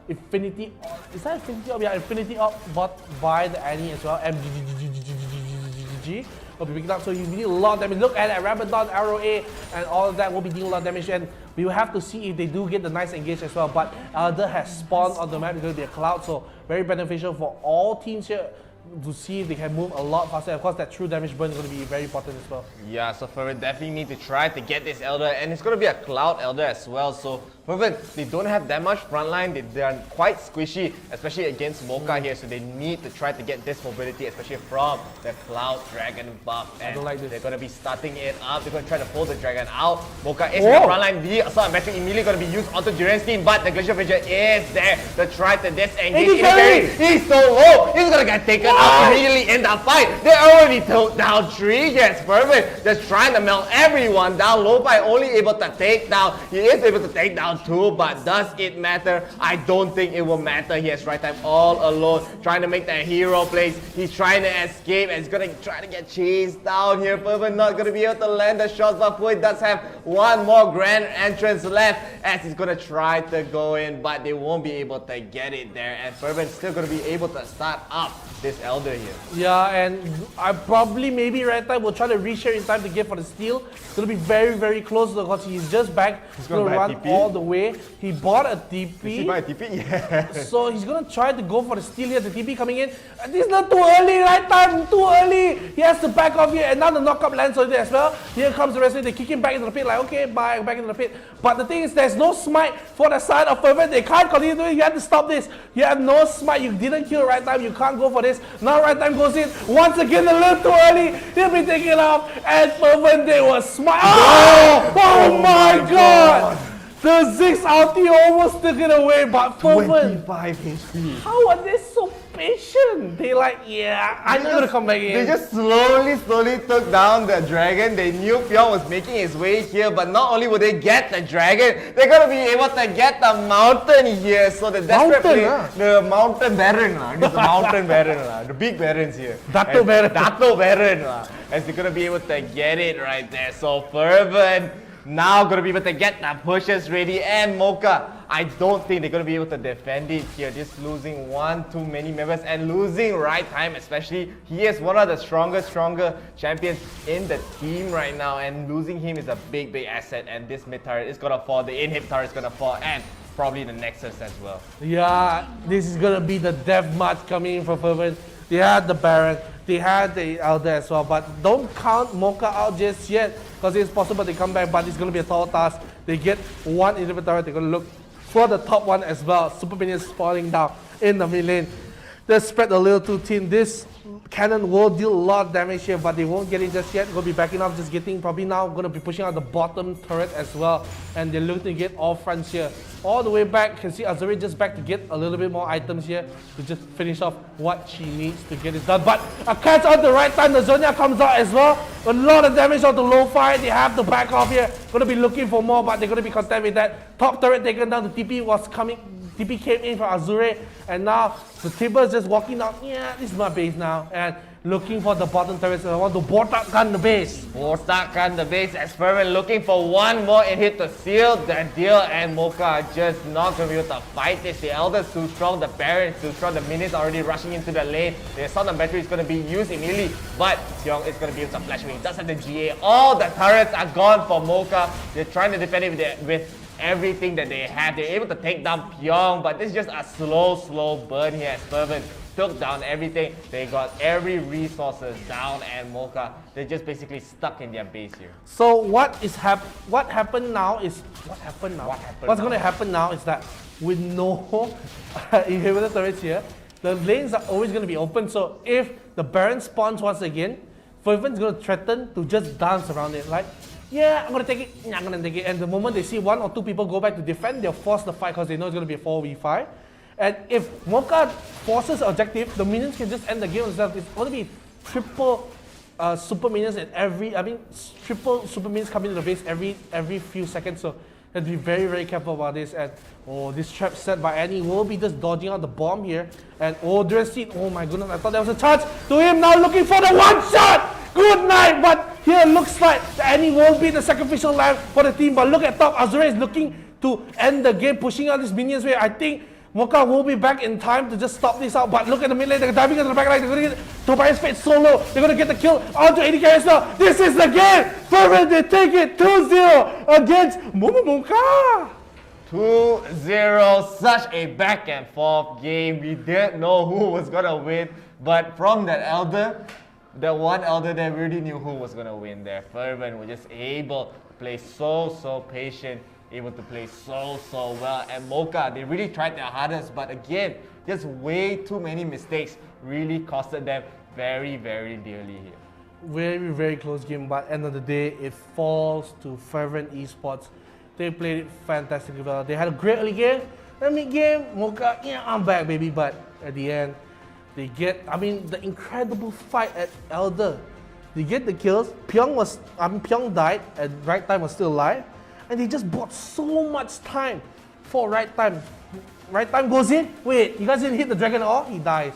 Speaker 2: Infinity, is that Infinity Orb? Yeah, Infinity Orb bought by the Annie as well. MGGGGGGG will be picking up, so you need a lot of damage. Look at that, Rabadon, Arrow A, and all of that will be dealing a lot of damage. And we will have to see if they do get the nice engage as well. But Elder has spawned on the map. It's going to be a cloud, so very beneficial for all teams here to see if they can move a lot faster. Of course, that true damage burn is going to be very important as well.
Speaker 1: Yeah, so Fervent definitely need to try to get this Elder, and it's going to be a Cloud Elder as well. So Fervent, they don't have that much frontline. They are quite squishy, especially against Mocha here. So they need to try to get this mobility, especially from the Cloud Dragon buff. And
Speaker 2: I don't like this.
Speaker 1: They're going to be starting it up. They're going to try to pull the Dragon out. Mocha is in the frontline. The Assault Metric immediately going to be used onto Duran's team, but the Glacial Fissure is there to try to disengage. He's so low. He's going to get taken out immediately in the fight. They already took down 3. Yes, Fervent just trying to melt everyone down. 𝗏𝗏𝗏 only able to take down. He is able to take down 2, but does it matter? I don't think it will matter. He has right time all alone, trying to make that hero plays. He's trying to escape and he's going to try to get chased down here. Fervent not going to be able to land the shots, but 𝗏𝗏𝗏 does have one more grand entrance left as he's going to try to go in, but they won't be able to get it there. And Fervent still going to be able to start up this Elder here.
Speaker 2: Yeah, and I probably maybe right time will try to reshare in time to get for the steal. It's going to be very, very close because he's just back. He's going to run all the way. He bought a TP.
Speaker 1: Did he buy a TP? Yeah.
Speaker 2: So he's going to try to go for the steal here. The TP coming in. And this is not too early, right time, too early. He has to back off here, and now the knockup lands on it as well. Here comes the rest of it. They kick him back into the pit, like, okay, bye, back into the pit. But the thing is, there's no smite for the side of Fervent. They can't continue doing it. You have to stop this. You have no smite. You didn't kill right time. You can't go for this. Now right time goes in. Once again, a little too early. He'll be taken off. And Fervent, they were smite. Oh my god! The 𝐒𝐿𝗲 ulti almost took it away, but Fervent,
Speaker 1: 25 HP.
Speaker 2: how are they so patient? They like, yeah, I'm not gonna come back in.
Speaker 1: They just slowly took down the dragon. They knew 𝗏𝗏𝗏 was making his way here, but not only will they get the dragon, they're gonna be able to get the mountain here. So the desperate play, the mountain baron, this is the mountain baron, the big barons here.
Speaker 2: Dato Baron.
Speaker 1: Dato Baron, as they're gonna be able to get it right there. So Fervent now going to be able to get the pushes ready. And Mocha, I don't think they're going to be able to defend it here. Just losing one too many members and losing right time especially. He is one of the stronger champions in the team right now, and losing him is a big asset. And this mid turret is going to fall, the in-hip turret is going to fall, and probably the Nexus as well.
Speaker 2: Yeah, this is gonna be the death match coming in for Fervent. They had the Baron, they had the Elder as well, but don't count Mocha out just yet, because it's possible they come back, but it's gonna be a tall task. They get one inhibitor, they're gonna look for the top one as well. Super Minions falling down in the mid lane. They spread a little too thin. This cannon will deal a lot of damage here, but they won't get it just yet. Gonna be backing off, just getting probably now gonna be pushing out the bottom turret as well, and they're looking to get all fronts here. All the way back, can see 𝗲𝗔𝐿 just back to get a little bit more items here to just finish off what she needs to get it done. But a catch at the right time, the Zhonya comes out as well. A lot of damage on the low fight. They have the back off here. Gonna be looking for more, but they're gonna be content with that. Top turret taken down. The TP was coming. TP came in for 𝗲𝗔𝐿, and now the 𝗲𝗏 is just walking down. Yeah, this is my base now, and looking for the bottom turret. So I want to botak-kan the base.
Speaker 1: Botak-kan the base as Fervent looking for one more hit to seal the deal, and Mocha just not going to be able to fight this. The Elder's too strong, the Baron is too strong, the minions already rushing into the lane. The Assault on Battery is going to be used immediately, but Xiong is going to be able to flash away. He does have the GA. All the turrets are gone for Mocha. They're trying to defend it with everything that they have. They're able to take down 𝗏𝗏, but this is just a slow burn here as Fervent took down everything. They got every resources down, and Mocha, they're just basically stuck in their base here.
Speaker 2: So what happened now is what's going to happen now is that with no inhibitor turrets here, the lanes are always going to be open. So if the Baron spawns once again, Fervent's going to threaten to just dance around it, right? Yeah, I'm going to take it, yeah, I'm going to take it. And the moment they see one or two people go back to defend, they'll force the fight because they know it's going to be a 4v5. And if Mocha forces the objective, the minions can just end the game themselves. It's going to be triple super minions and triple super minions coming to the base every few seconds. So you have to be very careful about this. And this trap set by Annie will be just dodging out the bomb here. And 𝗲𝗏𝗏𝗏, oh my goodness, I thought there was a chance to him. Now looking for the one shot. Good night, but here looks like Annie will be the sacrificial lamb for the team. But look at top, 𝗲𝗲𝗏 is looking to end the game, pushing out these minions way. I think Mocha will be back in time to just stop this out. But look at the mid lane, they're diving into the back line. They're going to get 𝗏𝗏𝗏𝗏 solo. They're going to get the kill onto AD carry as well. This is the game. Fervent, they take it 2-0 against Mocha.
Speaker 1: 2-0, such a back and forth game. We didn't know who was going to win, but from that Elder, the one Elder that really knew who was going to win there. Fervent was just able to play so patient, able to play so well. And Mocha, they really tried their hardest, but again, just way too many mistakes really costed them very dearly here.
Speaker 2: Very close game, but end of the day, it falls to Fervent Esports. They played it fantastically well. They had a great early game. The mid game, Mocha, yeah, I'm back, baby. But at the end, they get, the incredible fight at Elder. They get the kills. 𝗏𝗏 died, and right time was still alive. And they just bought so much time for right time. Right time goes in. Wait, you guys didn't hit the dragon at all? He dies.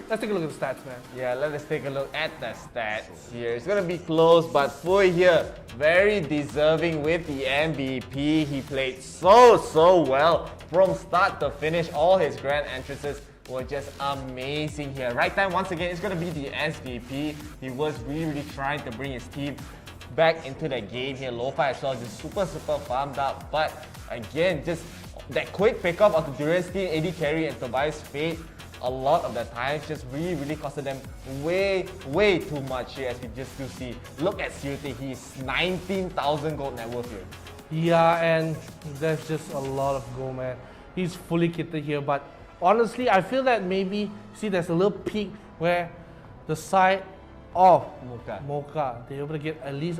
Speaker 2: Let's take a look at the stats, man.
Speaker 1: Yeah, let us take a look at the stats here. It's gonna be close, but Fui here, very deserving with the MVP. He played so well from start to finish. All his grand entrances were just amazing here. Right time, once again, it's gonna be the MVP. He was really trying to bring his team back into the game here. Lo-Fi as well, just super farmed up. But again, just that quick pickup of the 𝗲𝗏𝗏𝗏, AD carry and 𝗏𝗏𝗏𝗏, a lot of the times just really costed them way too much here, as we just do see. Look at Sirte, he's 19,000 gold net worth here.
Speaker 2: Yeah, and that's just a lot of gold, man. He's fully kitted here, but honestly, I feel that maybe, see, there's a little peak where the side of Mocha, they're able to get at least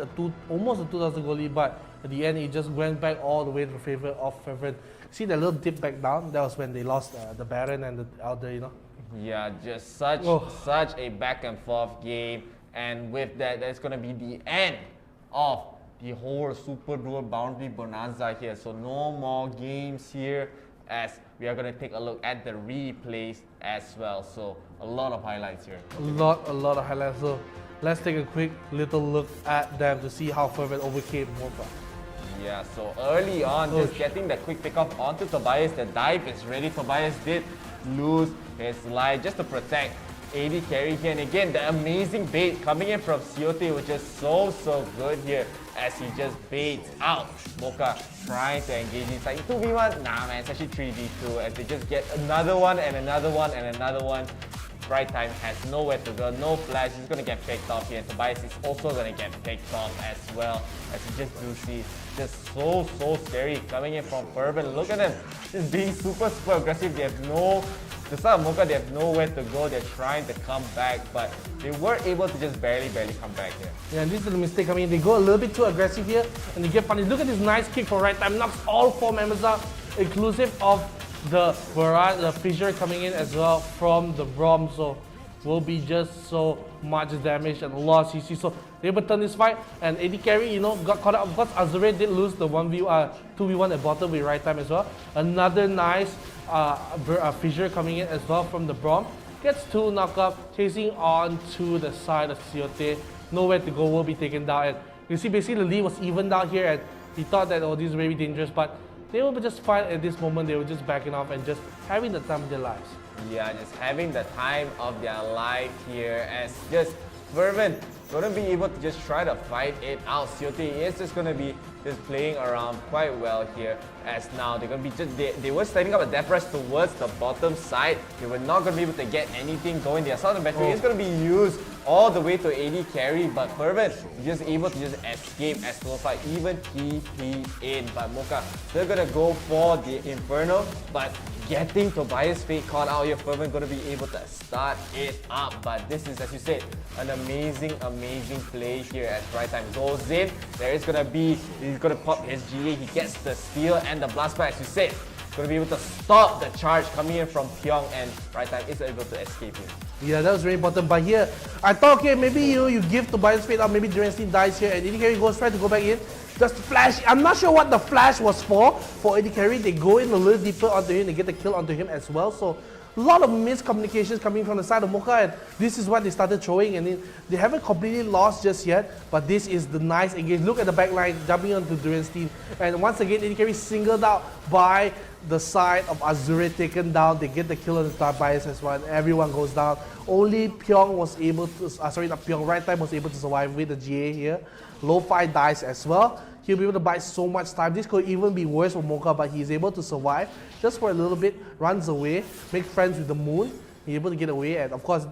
Speaker 2: almost a 2,000 gold lead, but at the end, it just went back all the way to the favor of Fervent. See that little dip back down? That was when they lost the Baron and the Elder, you know?
Speaker 1: Yeah, just such a back and forth game. And with that, that's going to be the end of the whole Super Duel Boundary Bonanza here. So no more games here, as we are going to take a look at the replays as well. So a lot of highlights here.
Speaker 2: A lot of highlights. So let's take a quick little look at them to see how Fervent overcame Mocha.
Speaker 1: Yeah, so early on, just getting the quick pick off onto 𝗁𝗏𝗧. The dive is ready. 𝗁𝗏𝗧 did lose his life just to protect 𝗂𝗏𝗏𝗧 here. And again, the amazing bait coming in from 𝗂𝗏𝗏𝗧, which is so good here as he just baits out Mocha trying to engage inside. 2v1? Nah man, it's actually 3v2 as they just get another one and another one and another one. Right time has nowhere to go, no flash, he's gonna get picked off here. 𝗁𝗏𝗧 is also gonna get picked off as well, as you just do see. Just so scary coming in from Fervent. Look at them, just being super aggressive. They have the side of Mocha, they have nowhere to go. They're trying to come back, but they were able to just barely come back here.
Speaker 2: Yeah, and this is the mistake. I mean, they go a little bit too aggressive here, and they get punished. Look at this nice kick for right time. Knocks all 4 members out, inclusive of the fissure coming in as well from the Brom. So will be just so much damage and loss. You see, so they able to turn this fight, and 𝗂𝗏𝗏𝗧, you know, got caught up. Of course, 𝗂𝗏𝗏𝗧 did lose the 2v1 at bottom with right time as well. Another nice fissure coming in as well from the Brom. Gets 2 knockup, chasing on to the side of 𝗂𝗏𝗏𝗧. Nowhere to go, will be taken down. And you see, basically the lead was even down here, and he thought that, oh, this is very dangerous, but they were just fine at this moment. They were just backing off and just having the time of their lives.
Speaker 1: Yeah, just having the time of their life here as just Fervent gonna be able to just try to fight it out. 𝗂𝗏𝗏𝗧 is just gonna be just playing around quite well here, as now they're gonna be just they were setting up a death rush towards the bottom side. They were not gonna be able to get anything going. The assault and battery is gonna be used all the way to 𝗂𝗏𝗏𝗧, but Fervent just able to just escape as well, even TP in. But Mocha still gonna go for the Inferno, but getting 𝗁𝗏𝗧𝗧's fate caught out here. Fervent gonna be able to start it up, but this is, as you said, an amazing play here as right time goes in. There is gonna be, he's gonna pop his GA, he gets the steal and the blast back, as you said. Gonna be able to stop the charge coming in from Pyong, and right time is able to escape him.
Speaker 2: Yeah, that was very important. But here, I thought, okay, maybe you give 𝗁𝗏𝗧𝗧's fate up, maybe 𝗁𝗏𝗧𝗏 dies here, and 𝗂𝗏𝗏𝗧𝗏 goes try to go back in. Just flash. I'm not sure what the flash was for 𝗂𝗏𝗏𝗧𝗏. They go in a little deeper onto him, they get the kill onto him as well. So a lot of miscommunications coming from the side of Mocha, and this is what they started throwing, and they haven't completely lost just yet, but this is the nice engage. Look at the back line, jumping onto 𝗁𝗏𝗧𝗏's, and once again, 𝗂𝗏𝗏𝗧𝗏 singled out by the side of 𝗂𝗏𝗏𝗧𝗏, taken down. They get the kill on the 𝗁𝗏𝗏𝗧𝗏 as well, and everyone goes down. Only Pyong was able to, not Pyong, right time was able to survive with the GA here. 𝗁𝗏𝗏𝗏𝗏 dies as well. He'll be able to buy so much time. This could even be worse for Mocha, but he's able to survive just for a little bit, runs away, make friends with the moon, he's able to get away, and of course,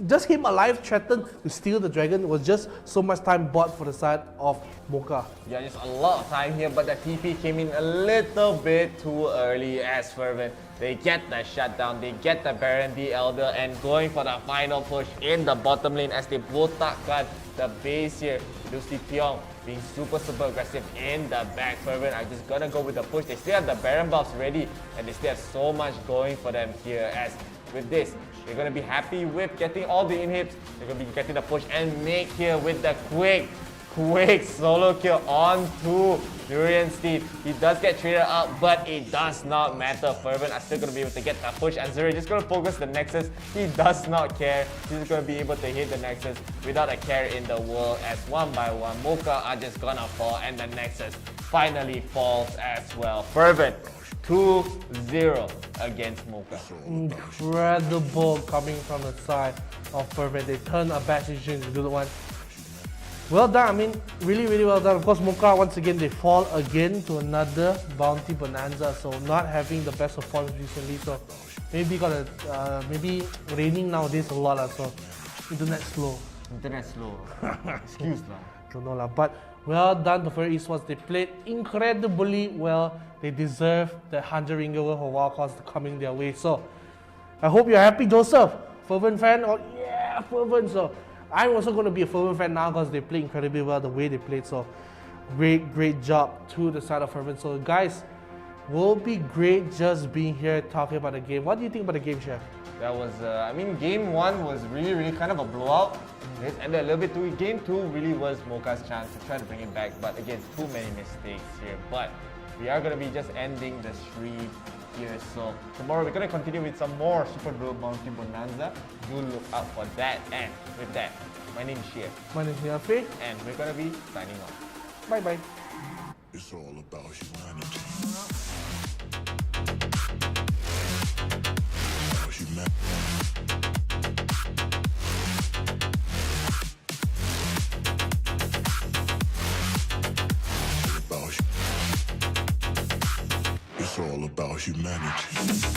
Speaker 2: just him alive threatened to steal the dragon. It was just so much time bought for the side of Mocha.
Speaker 1: Yeah, just a lot of time here, but the TP came in a little bit too early as Fervent. They get the shutdown, they get the Baron the Elder, and going for the final push in the bottom lane as they botakkan the base here. You see Pyong being super aggressive in the back. Fervent are just gonna go with the push. They still have the Baron buffs ready, and they still have so much going for them here, as with this, they're gonna be happy with getting all the inhibs. They're gonna be getting the push and make here with the quick solo kill onto 𝗁𝗏𝗏𝗧𝗏. He does get traded out, but it does not matter. Fervent are still going to be able to get that push, and 𝗁𝗏𝗏𝗧𝗏 just going to focus the Nexus. He does not care. He's going to be able to hit the Nexus without a care in the world, as one by one, Mocha are just going to fall, and the Nexus finally falls as well. Fervent 2-0 against Mocha.
Speaker 2: Incredible coming from the side of Fervent. They turn a bad decision into a good one. Well done. I mean, really well done. Of course, Mocha, once again, they fall again to another bounty bonanza. So not having the best performance recently. So maybe maybe raining nowadays a lot. So internet slow.
Speaker 1: Internet slow. Excuse lah.
Speaker 2: Don't know lah. But well done to Fervent Esports. They played incredibly well. They deserve the 100 ringgit worth of wild cards coming their way. So I hope you're happy, Joseph. Fervent fan? Oh yeah, Fervent. So I'm also going to be a Fervent fan now because they played incredibly well the way they played. So great job to the side of Fervent. So guys, will be great just being here talking about the game. What do you think about the game, Chef?
Speaker 1: That was, I mean, game 1 was really kind of a blowout. It ended a little bit too. Game 2 really was Mocha's chance to try to bring it back, but again, too many mistakes here. But we are going to be just ending the stream here. So tomorrow we're going to continue with some more Super Duel Bounty Bonanza. Do look out for that. And with that, my name is Shia.
Speaker 2: My name is Yafi.
Speaker 1: And we're going to be signing off.
Speaker 2: Bye-bye.
Speaker 4: It's all about humanity. About humanity. It's all about humanity.